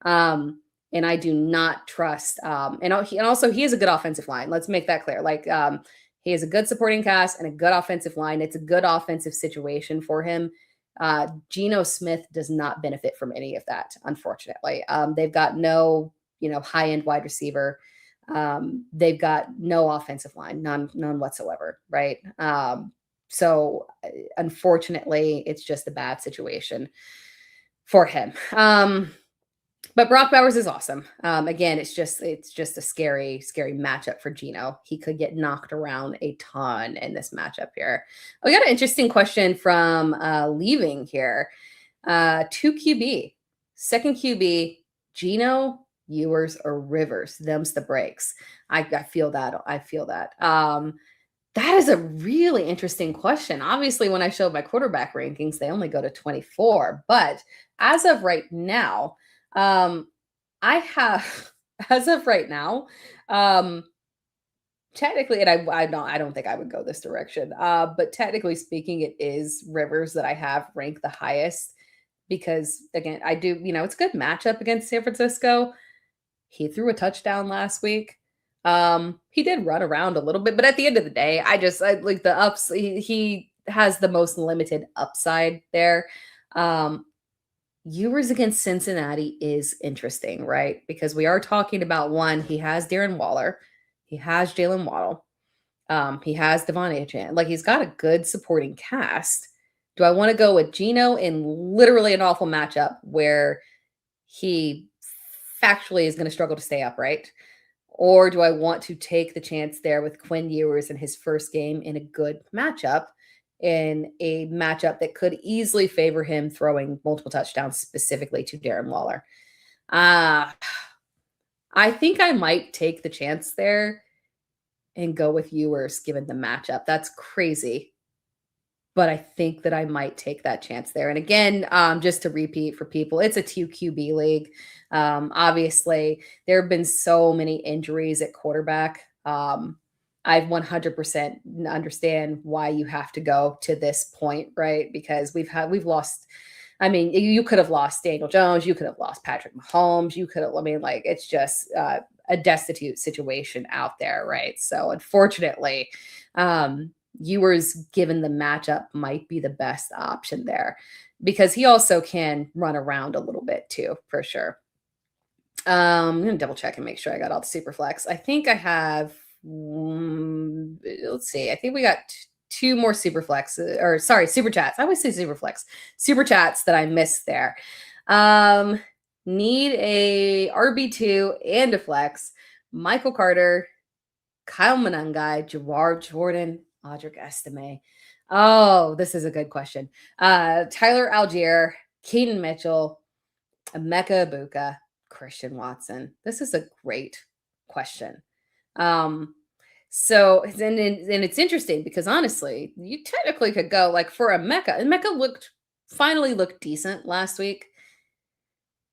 And I do not trust. And also he has a good offensive line. Let's make that clear. Like he has a good supporting cast and a good offensive line. It's a good offensive situation for him. Geno Smith does not benefit from any of that, unfortunately. They've got no, high-end wide receiver. They've got no offensive line, none whatsoever, right? So unfortunately, it's just a bad situation for him. But Brock Bowers is awesome. Again, it's just a scary matchup for Geno. He could get knocked around a ton in this matchup here. We got an interesting question from Leaving here. 2 QB, second QB, Geno, Ewers, or Rivers. Them's the breaks. I feel that. That is a really interesting question. Obviously, when I showed my quarterback rankings, they only go to 24. But as of right now, I have, as of right now, technically, and I don't think I would go this direction. But technically speaking, it is Rivers that I have ranked the highest because again, I do, it's a good matchup against San Francisco. He threw a touchdown last week. He did run around a little bit, but at the end of the day, I like the ups. He has the most limited upside there. Ewers against Cincinnati is interesting, right? Because we are talking about one, he has Darren Waller, he has Jalen Waddle, he has Devon Achane. Like he's got a good supporting cast. Do I want to go with Geno in literally an awful matchup where he factually is going to struggle to stay upright? Or do I want to take the chance there with Quinn Ewers in his first game in a good matchup? In a matchup that could easily favor him throwing multiple touchdowns specifically to Darren Waller. I think I might take the chance there and go with Ewers given the matchup. That's crazy. But I think that I might take that chance there. And again, just to repeat for people, it's a 2 QB league. Obviously, there have been so many injuries at quarterback. I 100% understand why you have to go to this point, right? Because we've lost. I mean, you could have lost Daniel Jones, you could have lost Patrick Mahomes, you could have. I mean, like it's just a destitute situation out there, right? So unfortunately, Ewers, given the matchup, might be the best option there because he also can run around a little bit too, for sure. I'm gonna double check and make sure I got all the super flex. I think I have. Let's see. I think we got 2 more super flex, or sorry, super chats. I always say super flex, super chats that I missed there. Need a RB2 and a flex. Michael Carter, Kyle Monangai, Jawar Jordan, Audric Estime. Oh, this is a good question. Tyler Algier, Keaton Mitchell, Emeka Ibuka, Christian Watson. This is a great question. So and it's interesting because honestly, you technically could go like for Emeka. Emeka finally looked decent last week,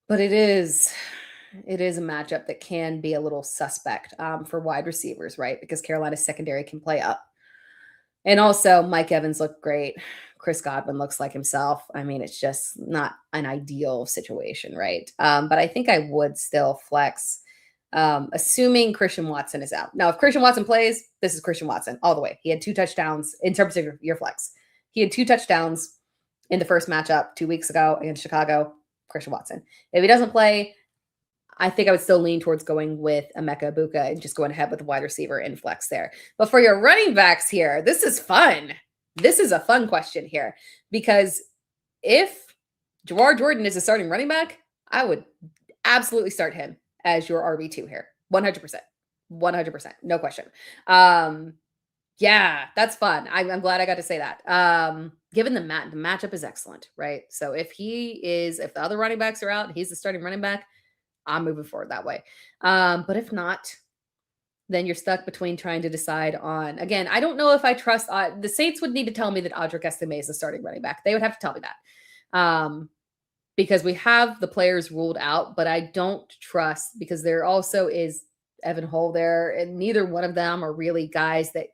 but it is a matchup that can be a little suspect for wide receivers, right? Because Carolina's secondary can play up. And also, Mike Evans looked great. Chris Godwin looks like himself. I mean, it's just not an ideal situation, right? But I think I would still flex, assuming Christian Watson is out. Now, if Christian Watson plays, this is Christian Watson all the way. He had 2 touchdowns in terms of your flex. He had 2 touchdowns in the first matchup 2 weeks ago against Chicago. Christian Watson. If he doesn't play, I think I would still lean towards going with Emeka Ibuka and just going ahead with the wide receiver in flex there. But for your running backs here, this is fun. This is a fun question here because if Jawar Jordan is a starting running back, I would absolutely start him as your RB2 here. 100%. 100%. No question. Yeah, that's fun. I'm glad I got to say that. Given the matchup is excellent, right? So if the other running backs are out, he's the starting running back, I'm moving forward that way. But if not, then you're stuck between trying to decide on, again, I don't know if I trust, the Saints would need to tell me that Audric Estime is the starting running back. They would have to tell me that. Because we have the players ruled out, but I don't trust because there also is Evan Hull there, and neither one of them are really guys that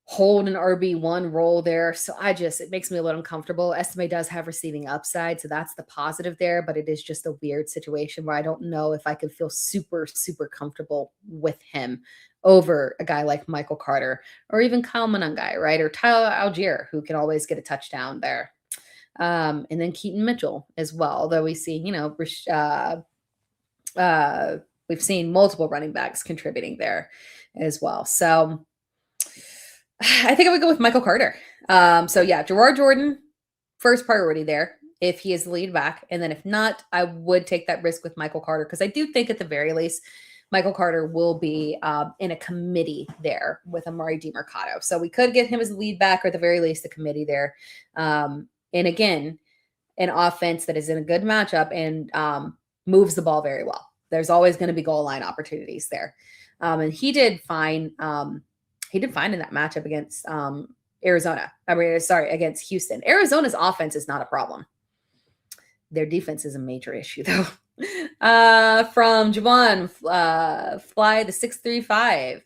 hold an RB1 role there. So it makes me a little uncomfortable. Estime does have receiving upside, so that's the positive there, but it is just a weird situation where I don't know if I could feel super, super comfortable with him over a guy like Michael Carter or even Kyle Monangai, right? Or Tyler Algier, who can always get a touchdown there. And then Keaton Mitchell as well, although we see, we've seen multiple running backs contributing there as well. So I think I would go with Michael Carter. So yeah, Jawar Jordan, first priority there if he is the lead back. And then if not, I would take that risk with Michael Carter because I do think at the very least, Michael Carter will be in a committee there with Amari DiMercato. So we could get him as the lead back or at the very least the committee there. And again, an offense that is in a good matchup and moves the ball very well. There's always going to be goal line opportunities there. And he did fine. He did fine in that matchup against against Houston. Arizona's offense is not a problem. Their defense is a major issue, though. From Javon, Fly the 635.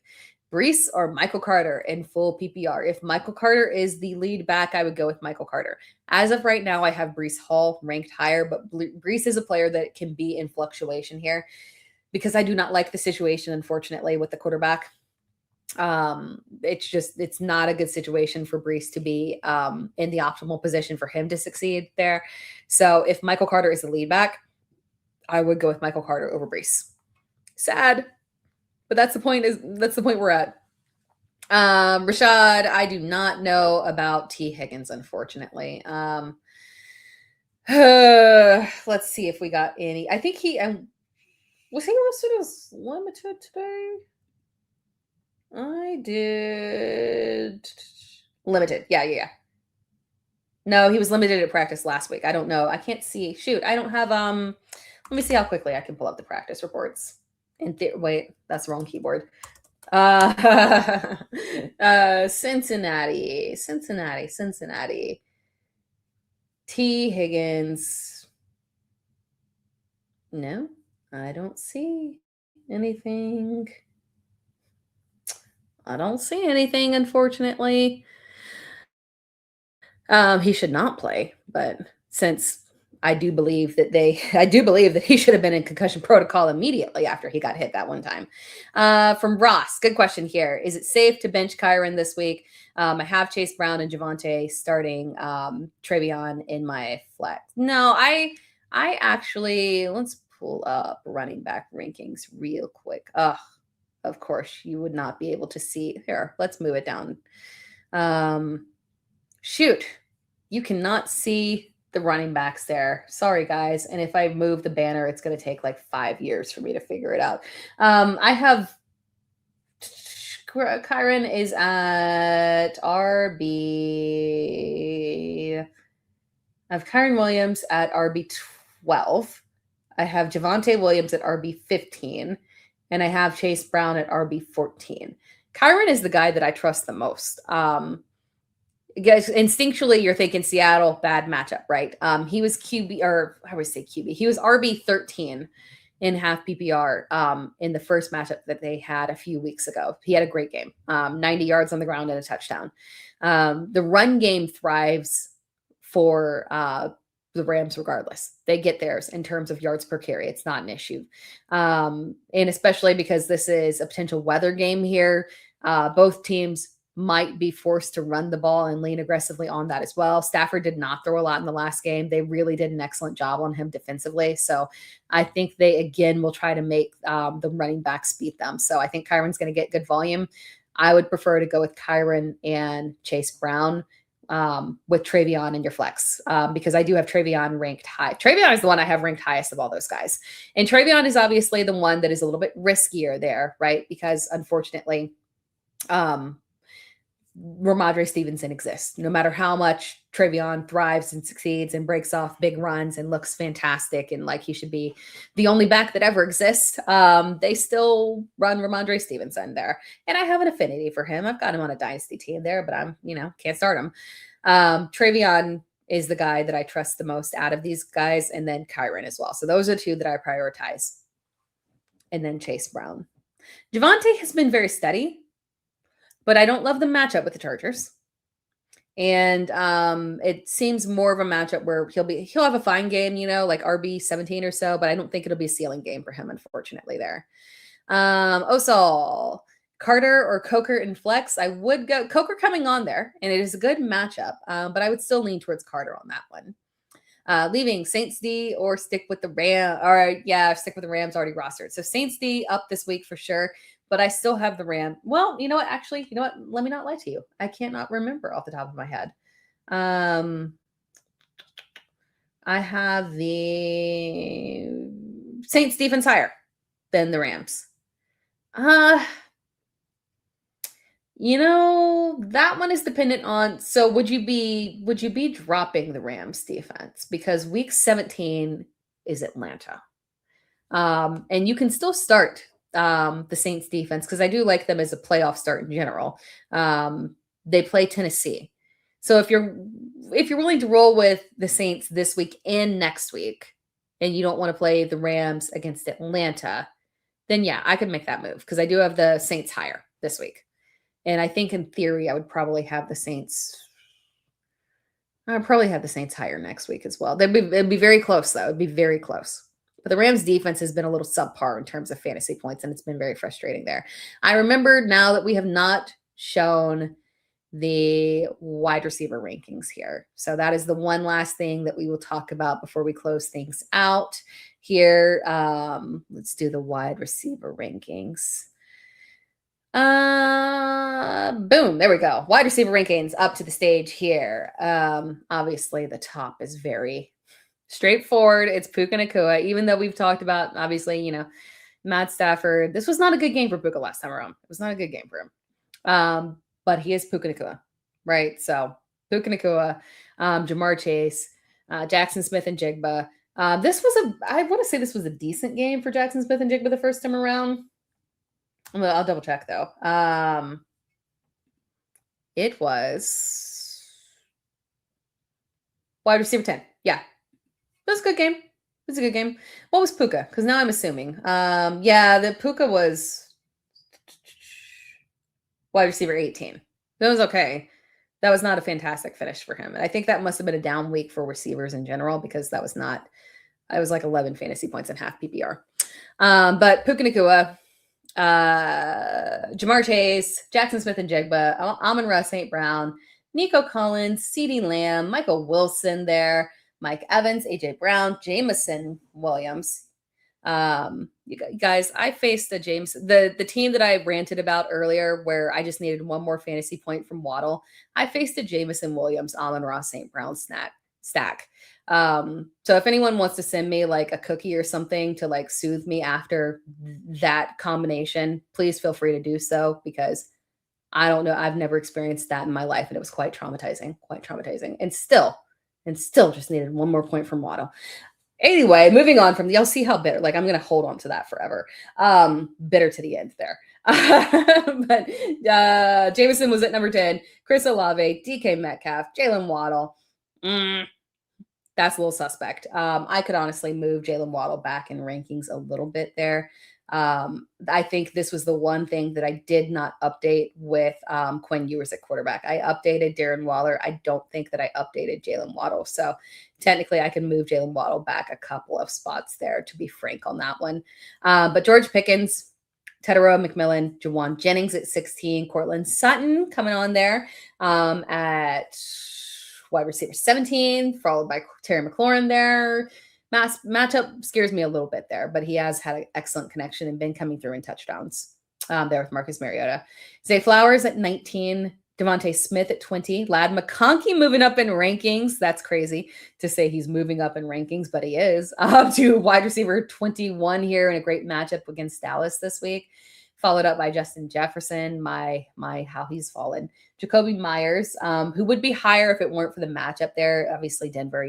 Brees or Michael Carter in full PPR. If Michael Carter is the lead back, I would go with Michael Carter. As of right now, I have Brees Hall ranked higher, but Brees is a player that can be in fluctuation here because I do not like the situation, unfortunately, with the quarterback. It's not a good situation for Brees to be in the optimal position for him to succeed there. So if Michael Carter is the lead back, I would go with Michael Carter over Brees. Sad, but that's the point we're at. Rashad, I do not know about T. Higgins, unfortunately. Let's see if we got any. I think was he listed as limited today? I did limited. Yeah. No, he was limited at practice last week. I don't know. I can't see. Shoot, I don't have let me see how quickly I can pull up the practice reports. Wait, that's the wrong keyboard. Cincinnati. T. Higgins. No, I don't see anything. I don't see anything, unfortunately. He should not play, but since I do believe that he should have been in concussion protocol immediately after he got hit that one time. From Ross, good question here. Is it safe to bench Kyron this week? I have Chase Brown and Javonte starting Travion in my flex. No, I actually, let's pull up running back rankings real quick. Of course, you would not be able to see. Here, let's move it down. Shoot, you cannot see the running backs there. Sorry, guys. And if I move the banner, it's going to take like 5 years for me to figure it out. I have Kyron is at RB. I have Kyron Williams at RB 12. I have Javonte Williams at RB 15. And I have Chase Brown at RB 14. Kyron is the guy that I trust the most. Guys, instinctually, you're thinking Seattle, bad matchup, right? He was QB, or I would say QB. He was RB 13 in half PPR in the first matchup that they had a few weeks ago. He had a great game, 90 yards on the ground and a touchdown. The run game thrives for the Rams regardless. They get theirs in terms of yards per carry. It's not an issue. And especially because this is a potential weather game here. Both teams might be forced to run the ball and lean aggressively on that as well. Stafford did not throw a lot in the last game. They really did an excellent job on him defensively. So I think they, again, will try to make the running backs beat them. So I think Kyron's going to get good volume. I would prefer to go with Kyron and Chase Brown with Travion in your flex because I do have Travion ranked high. Travion is the one I have ranked highest of all those guys. And Travion is obviously the one that is a little bit riskier there, right? Because unfortunately, Ramondre Stevenson exists. No matter how much Travion thrives and succeeds and breaks off big runs and looks fantastic and like he should be the only back that ever exists, they still run Ramondre Stevenson there. And I have an affinity for him. I've got him on a dynasty team there, but I'm, can't start him. Travion is the guy that I trust the most out of these guys, and then Kyron as well. So those are two that I prioritize. And then Chase Brown. Javonte has been very steady, but I don't love the matchup with the Chargers. And it seems more of a matchup where he'll have a fine game, like RB 17 or so, but I don't think it'll be a ceiling game for him, unfortunately, there. Osal, Carter or Coker in flex. I would go Coker coming on there, and it is a good matchup, but I would still lean towards Carter on that one. Leaving Saints D or stick with the Rams. All right, yeah, stick with the Rams already rostered. So Saints D up this week for sure, but I still have the Ram. Well, you know what? Actually, you know what? Let me not lie to you. I cannot remember off the top of my head. I have the Saints defense higher than the Rams. That one is dependent on, so would you be dropping the Rams defense? Because week 17 is Atlanta. And you can still start the Saints defense because I do like them as a playoff start in general. They play Tennessee. So if you're willing to roll with the Saints this week and next week, and you don't want to play the Rams against Atlanta, then yeah, I could make that move because I do have the Saints higher this week. And I think in theory, I would probably have the Saints. I'd probably have the Saints higher next week as well. It'd be very close, though. It'd be very close. But the Rams defense has been a little subpar in terms of fantasy points, and it's been very frustrating there. I remember now that we have not shown the wide receiver rankings here. So that is the one last thing that we will talk about before we close things out here. Let's do the wide receiver rankings. Boom, there we go. Wide receiver rankings up to the stage here. Obviously the top is very straightforward. It's Puka Nacua, even though we've talked about, obviously, Matt Stafford. This was not a good game for Puka last time around. It was not a good game for him. But he is Puka Nacua, right? So Puka Nacua, Jamar Chase, Jackson Smith and Jigba. I want to say this was a decent game for Jackson Smith and Jigba the first time around. I'll double check though. It was wide receiver 10. Yeah. It was a good game. It was a good game. What was Puka? Because now I'm assuming. The Puka was wide receiver 18. That was okay. That was not a fantastic finish for him. And I think that must have been a down week for receivers in general because it was like 11 fantasy points in half PPR. But Puka Nacua, Jamar Chase, Jackson Smith and Jigba, Amon-Ra St. Brown, Nico Collins, CeeDee Lamb, Michael Wilson there, Mike Evans, AJ Brown, Jameson Williams. You guys, I faced the team that I ranted about earlier where I just needed one more fantasy point from Waddle. I faced a Jameson Williams, Amon-Ra St. Brown stack. So if anyone wants to send me like a cookie or something to like soothe me after that combination, please feel free to do so because I don't know. I've never experienced that in my life and it was quite traumatizing. And still just needed one more point from Waddle. Anyway, moving on from you'll see how bitter, like I'm going to hold on to that forever. Bitter to the end there. But Jameson was at number 10, Chris Olave, DK Metcalf, Jalen Waddle. That's a little suspect. I could honestly move Jalen Waddle back in rankings a little bit there. I think this was the one thing that I did not update with Quinn Ewers at quarterback. I updated Darren Waller. I don't think that I updated Jalen Waddle. So technically, I can move Jalen Waddle back a couple of spots there, to be frank on that one. But George Pickens, Tedero McMillan, Jawan Jennings at 16, Cortland Sutton coming on there at wide receiver 17, followed by Terry McLaurin there. Matchup scares me a little bit there, but he has had an excellent connection and been coming through in touchdowns there with Marcus Mariota. Zay Flowers at 19, Devontae Smith at 20, Lad McConkey moving up in rankings. That's crazy to say he's moving up in rankings, but he is. Up to wide receiver 21 here in a great matchup against Dallas this week. Followed up by Justin Jefferson, my how he's fallen. Jacoby Myers, who would be higher if it weren't for the matchup there. Obviously, Denver,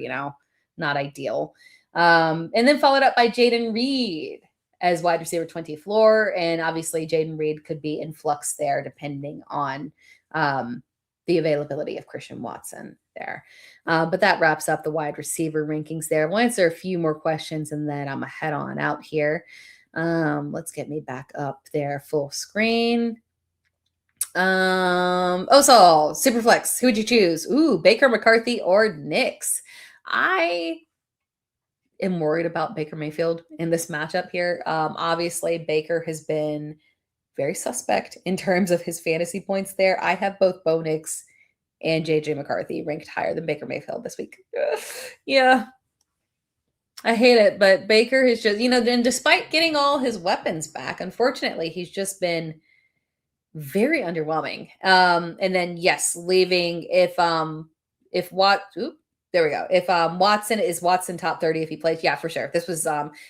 not ideal. And then followed up by Jaden Reed as wide receiver 20 floor. And obviously, Jaden Reed could be in flux there depending on the availability of Christian Watson there. But that wraps up the wide receiver rankings there. We'll answer a few more questions and then I'm going to head on out here. Let's get me back up there full screen. So Superflex, who would you choose? Ooh, Baker, McCarthy, or Nix? I am worried about Baker Mayfield in this matchup here. Obviously, Baker has been very suspect in terms of his fantasy points there. I have both Bo Nix and JJ McCarthy ranked higher than Baker Mayfield this week. Yeah. I hate it, but Baker has just, and despite getting all his weapons back, unfortunately, he's just been very underwhelming. And then yes, leaving if there we go. If Watson is Watson top 30 if he plays, yeah, for sure. This was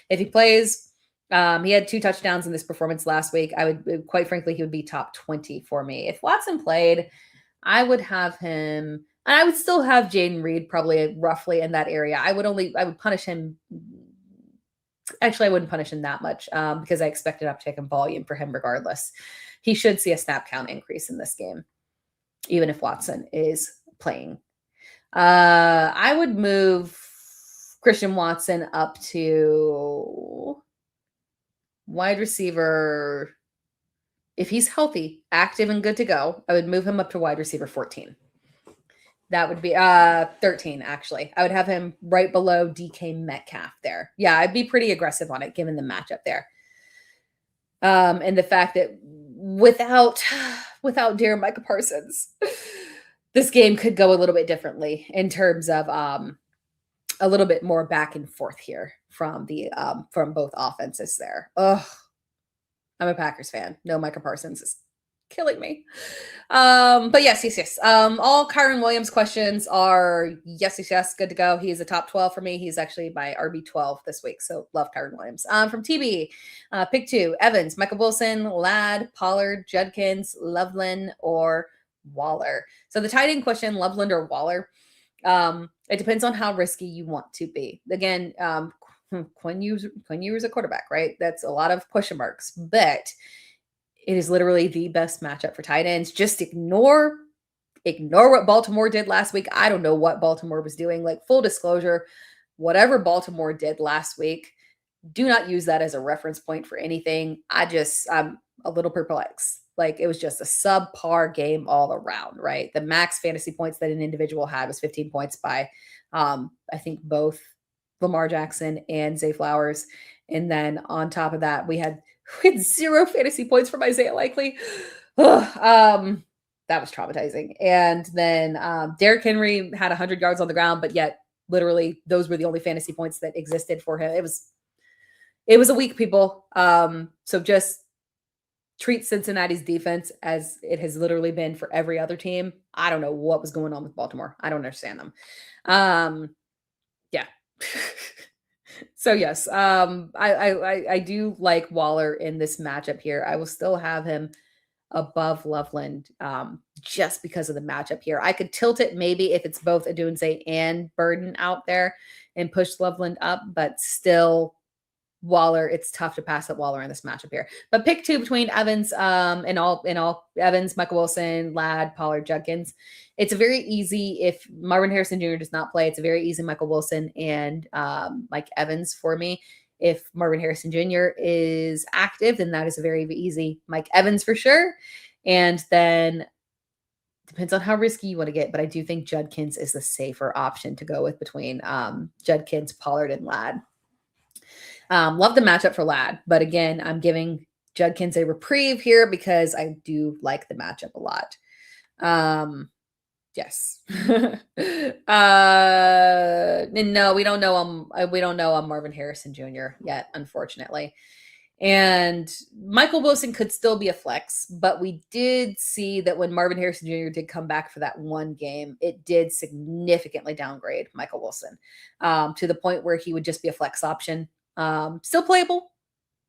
if he plays, he had 2 touchdowns in this performance last week. I would quite frankly, he would be top 20 for me. If Watson played, I would have him. And I would still have Jaden Reed probably roughly in that area. I would punish him. Actually, I wouldn't punish him that much because I expect an uptick in volume for him regardless. He should see a snap count increase in this game, even if Watson is playing. I would move Christian Watson up to wide receiver. If he's healthy, active, and good to go, I would move him up to wide receiver 14. That would be 13, actually. I would have him right below DK Metcalf there. Yeah, I'd be pretty aggressive on it, given the matchup there. And the fact that without dear Micah Parsons, this game could go a little bit differently in terms of a little bit more back and forth here from both offenses there. Ugh, I'm a Packers fan. No, Micah Parsons is killing me. But yes. All Kyron Williams questions are yes, good to go. He's a top 12 for me. He's actually my RB 12 this week. So love Kyron Williams. From TB, pick 2, Evans, Michael Wilson, Ladd, Pollard, Judkins, Loveland, or Waller. So the tight end question, Loveland or Waller, it depends on how risky you want to be. Again, Quinn Ewers a quarterback, right? That's a lot of question marks, but it is literally the best matchup for tight ends. Just ignore what Baltimore did last week. I don't know what Baltimore was doing. Like, full disclosure, whatever Baltimore did last week, do not use that as a reference point for anything. I'm a little perplexed. Like, it was just a subpar game all around, right? The max fantasy points that an individual had was 15 points by, I think, both Lamar Jackson and Zay Flowers. And then on top of that, we had 0 fantasy points from Isaiah Likely. That was traumatizing. And then Derrick Henry had 100 yards on the ground, but yet literally those were the only fantasy points that existed for him. It was a week, people. So just treat Cincinnati's defense as it has literally been for every other team. I don't know what was going on with Baltimore. I don't understand them. Yeah. So yes, I do like Waller in this matchup here. I will still have him above Loveland just because of the matchup here. I could tilt it maybe if it's both Adunze and Burden out there and push Loveland up, but still Waller, it's tough to pass up Waller in this matchup here. But pick two between Evans and all Evans, Michael Wilson, Ladd, Pollard, Judkins. It's a very easy, if Marvin Harrison Jr. does not play, it's a very easy Michael Wilson and Mike Evans for me. If Marvin Harrison Jr. is active, then that is a very easy Mike Evans for sure. And then depends on how risky you want to get, but I do think Judkins is the safer option to go with between Judkins, Pollard, and Ladd. Love the matchup for Ladd, but again, I'm giving Judkins a reprieve here because I do like the matchup a lot. Yes. No, we don't know Marvin Harrison Jr. yet, unfortunately. And Michael Wilson could still be a flex, but we did see that when Marvin Harrison Jr. did come back for that one game, it did significantly downgrade Michael Wilson to the point where he would just be a flex option. Still playable,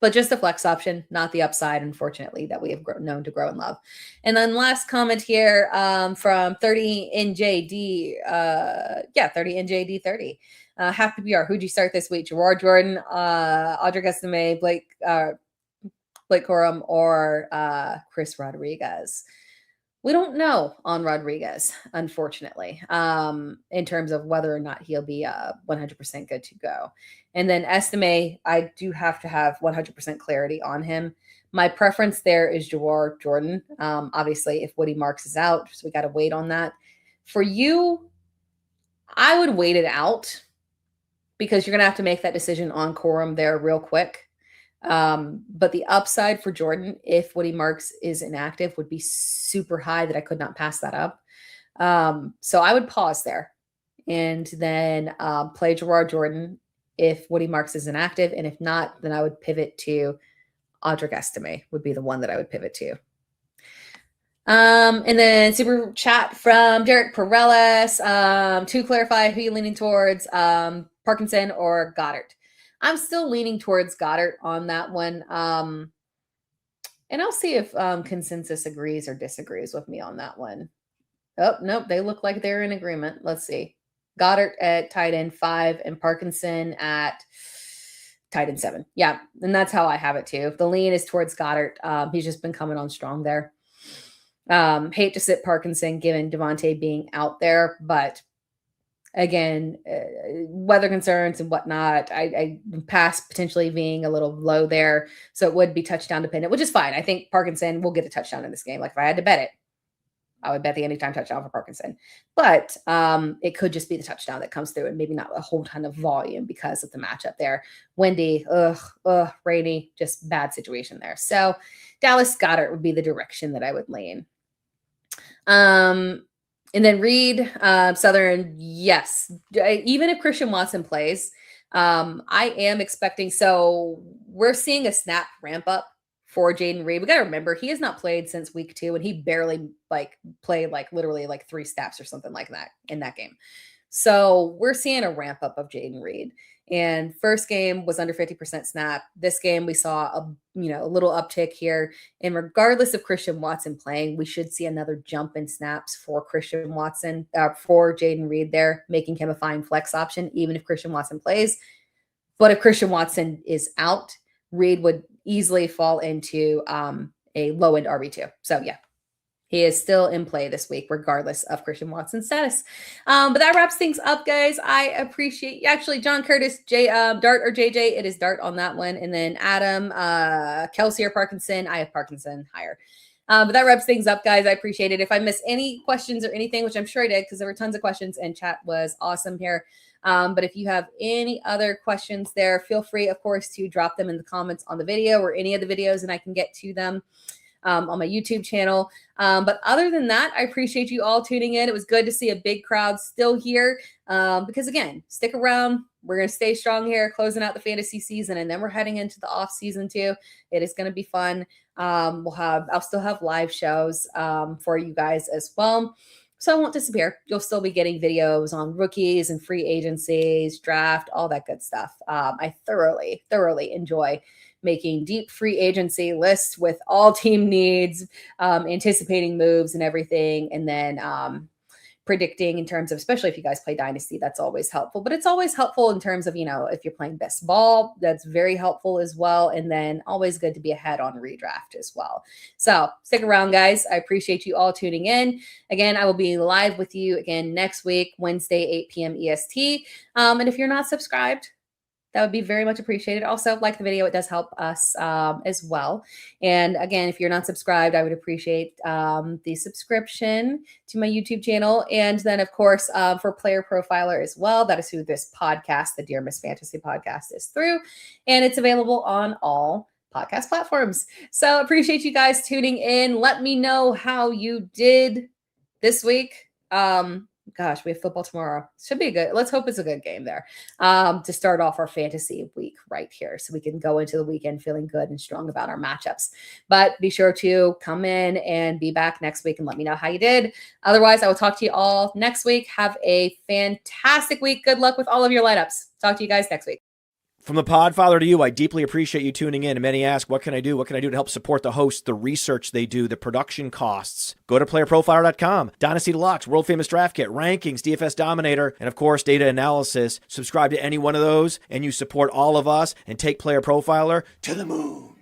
but just a flex option, not the upside, unfortunately, that we have known to grow and love. And then last comment here from 30NJD. 30NJD30. Half-PPR. Who'd you start this week? Gerard Jordan, Audric Estime, Blake Corum, or Chris Rodriguez? We don't know on Rodriguez, unfortunately, in terms of whether or not he'll be 100% good to go. And then Estime, I do have to have 100% clarity on him. My preference there is Gerard Jordan. Obviously, if Woody Marks is out, so we got to wait on that. For you, I would wait it out because you're going to have to make that decision on Corum there real quick. But the upside for Jordan, if Woody Marks is inactive, would be super high that I could not pass that up. So I would pause there and then play Gerard Jordan if Woody Marks is inactive. And if not, then I would pivot to Audric Estime would be the one that I would pivot to. And then super chat from Derek Perellis to clarify who you're leaning towards, Parkinson or Goddard. I'm still leaning towards Goddard on that one. And I'll see if consensus agrees or disagrees with me on that one. Oh, nope. They look like they're in agreement. Let's see. Goddard at tight end 5 and Parkinson at tight end 7. Yeah. And that's how I have it too. The lean is towards Goddard. He's just been coming on strong there. Hate to sit Parkinson given Devontae being out there, but again, weather concerns and whatnot, I pass potentially being a little low there. So it would be touchdown dependent, which is fine. I think Parkinson will get a touchdown in this game. Like if I had to bet it, I would bet the anytime touchdown for Parkinson. But it could just be the touchdown that comes through and maybe not a whole ton of volume because of the matchup there. Windy, rainy, just bad situation there. So Dallas Goedert would be the direction that I would lean. And then Reed, Southern, yes. Even if Christian Watson plays, I am expecting, so we're seeing a snap ramp up for Jaden Reed. We got to remember, he has not played since week 2, and he barely played literally 3 snaps or something like that in that game. So we're seeing a ramp up of Jaden Reed. And first game was under 50% snap. This game we saw a little uptick here. And regardless of Christian Watson playing, we should see another jump in snaps for Christian Watson, for Jaden Reed there, making him a fine flex option, even if Christian Watson plays. But if Christian Watson is out, Reed would easily fall into a low-end RB2. So yeah, he is still in play this week, regardless of Christian Watson's status. But that wraps things up, guys. I appreciate, actually, John Curtis, Dart or JJ. It is Dart on that one. And then Adam, Kelsey or Parkinson. I have Parkinson higher. But that wraps things up, guys. I appreciate it. If I missed any questions or anything, which I'm sure I did because there were tons of questions and chat was awesome here. But if you have any other questions there, feel free, of course, to drop them in the comments on the video or any of the videos and I can get to them on my YouTube channel. But other than that, I appreciate you all tuning in. It was good to see a big crowd still here because, again, stick around. We're going to stay strong here, closing out the fantasy season, and then we're heading into the off season too. It is going to be fun. I'll still have live shows for you guys as well. So I won't disappear. You'll still be getting videos on rookies and free agencies, draft, all that good stuff. I thoroughly enjoy making deep free agency lists with all team needs, anticipating moves and everything, and then predicting in terms of, especially if you guys play Dynasty, that's always helpful. But it's always helpful in terms of, if you're playing best ball, that's very helpful as well. And then always good to be ahead on redraft as well. So stick around, guys. I appreciate you all tuning in. Again, I will be live with you again next week, Wednesday, 8 p.m. EST. And if you're not subscribed, that would be very much appreciated. Also, like the video. It does help us as well. And again, if you're not subscribed, I would appreciate the subscription to my YouTube channel. And then, of course, for Player Profiler as well. That is who this podcast, the Dear Miss Fantasy podcast, is through. And it's available on all podcast platforms. So appreciate you guys tuning in. Let me know how you did this week. Gosh, we have football tomorrow. Should be good. Let's hope it's a good game there to start off our fantasy week right here, so we can go into the weekend feeling good and strong about our matchups. But be sure to come in and be back next week and let me know how you did. Otherwise, I will talk to you all next week. Have a fantastic week. Good luck with all of your lineups. Talk to you guys next week. From the Podfather to you, I deeply appreciate you tuning in. And many ask, what can I do? What can I do to help support the hosts, the research they do, the production costs? Go to playerprofiler.com, Dynasty Deluxe, World Famous Draft Kit, Rankings, DFS Dominator, and of course, data analysis. Subscribe to any one of those, and you support all of us and take Player Profiler to the moon.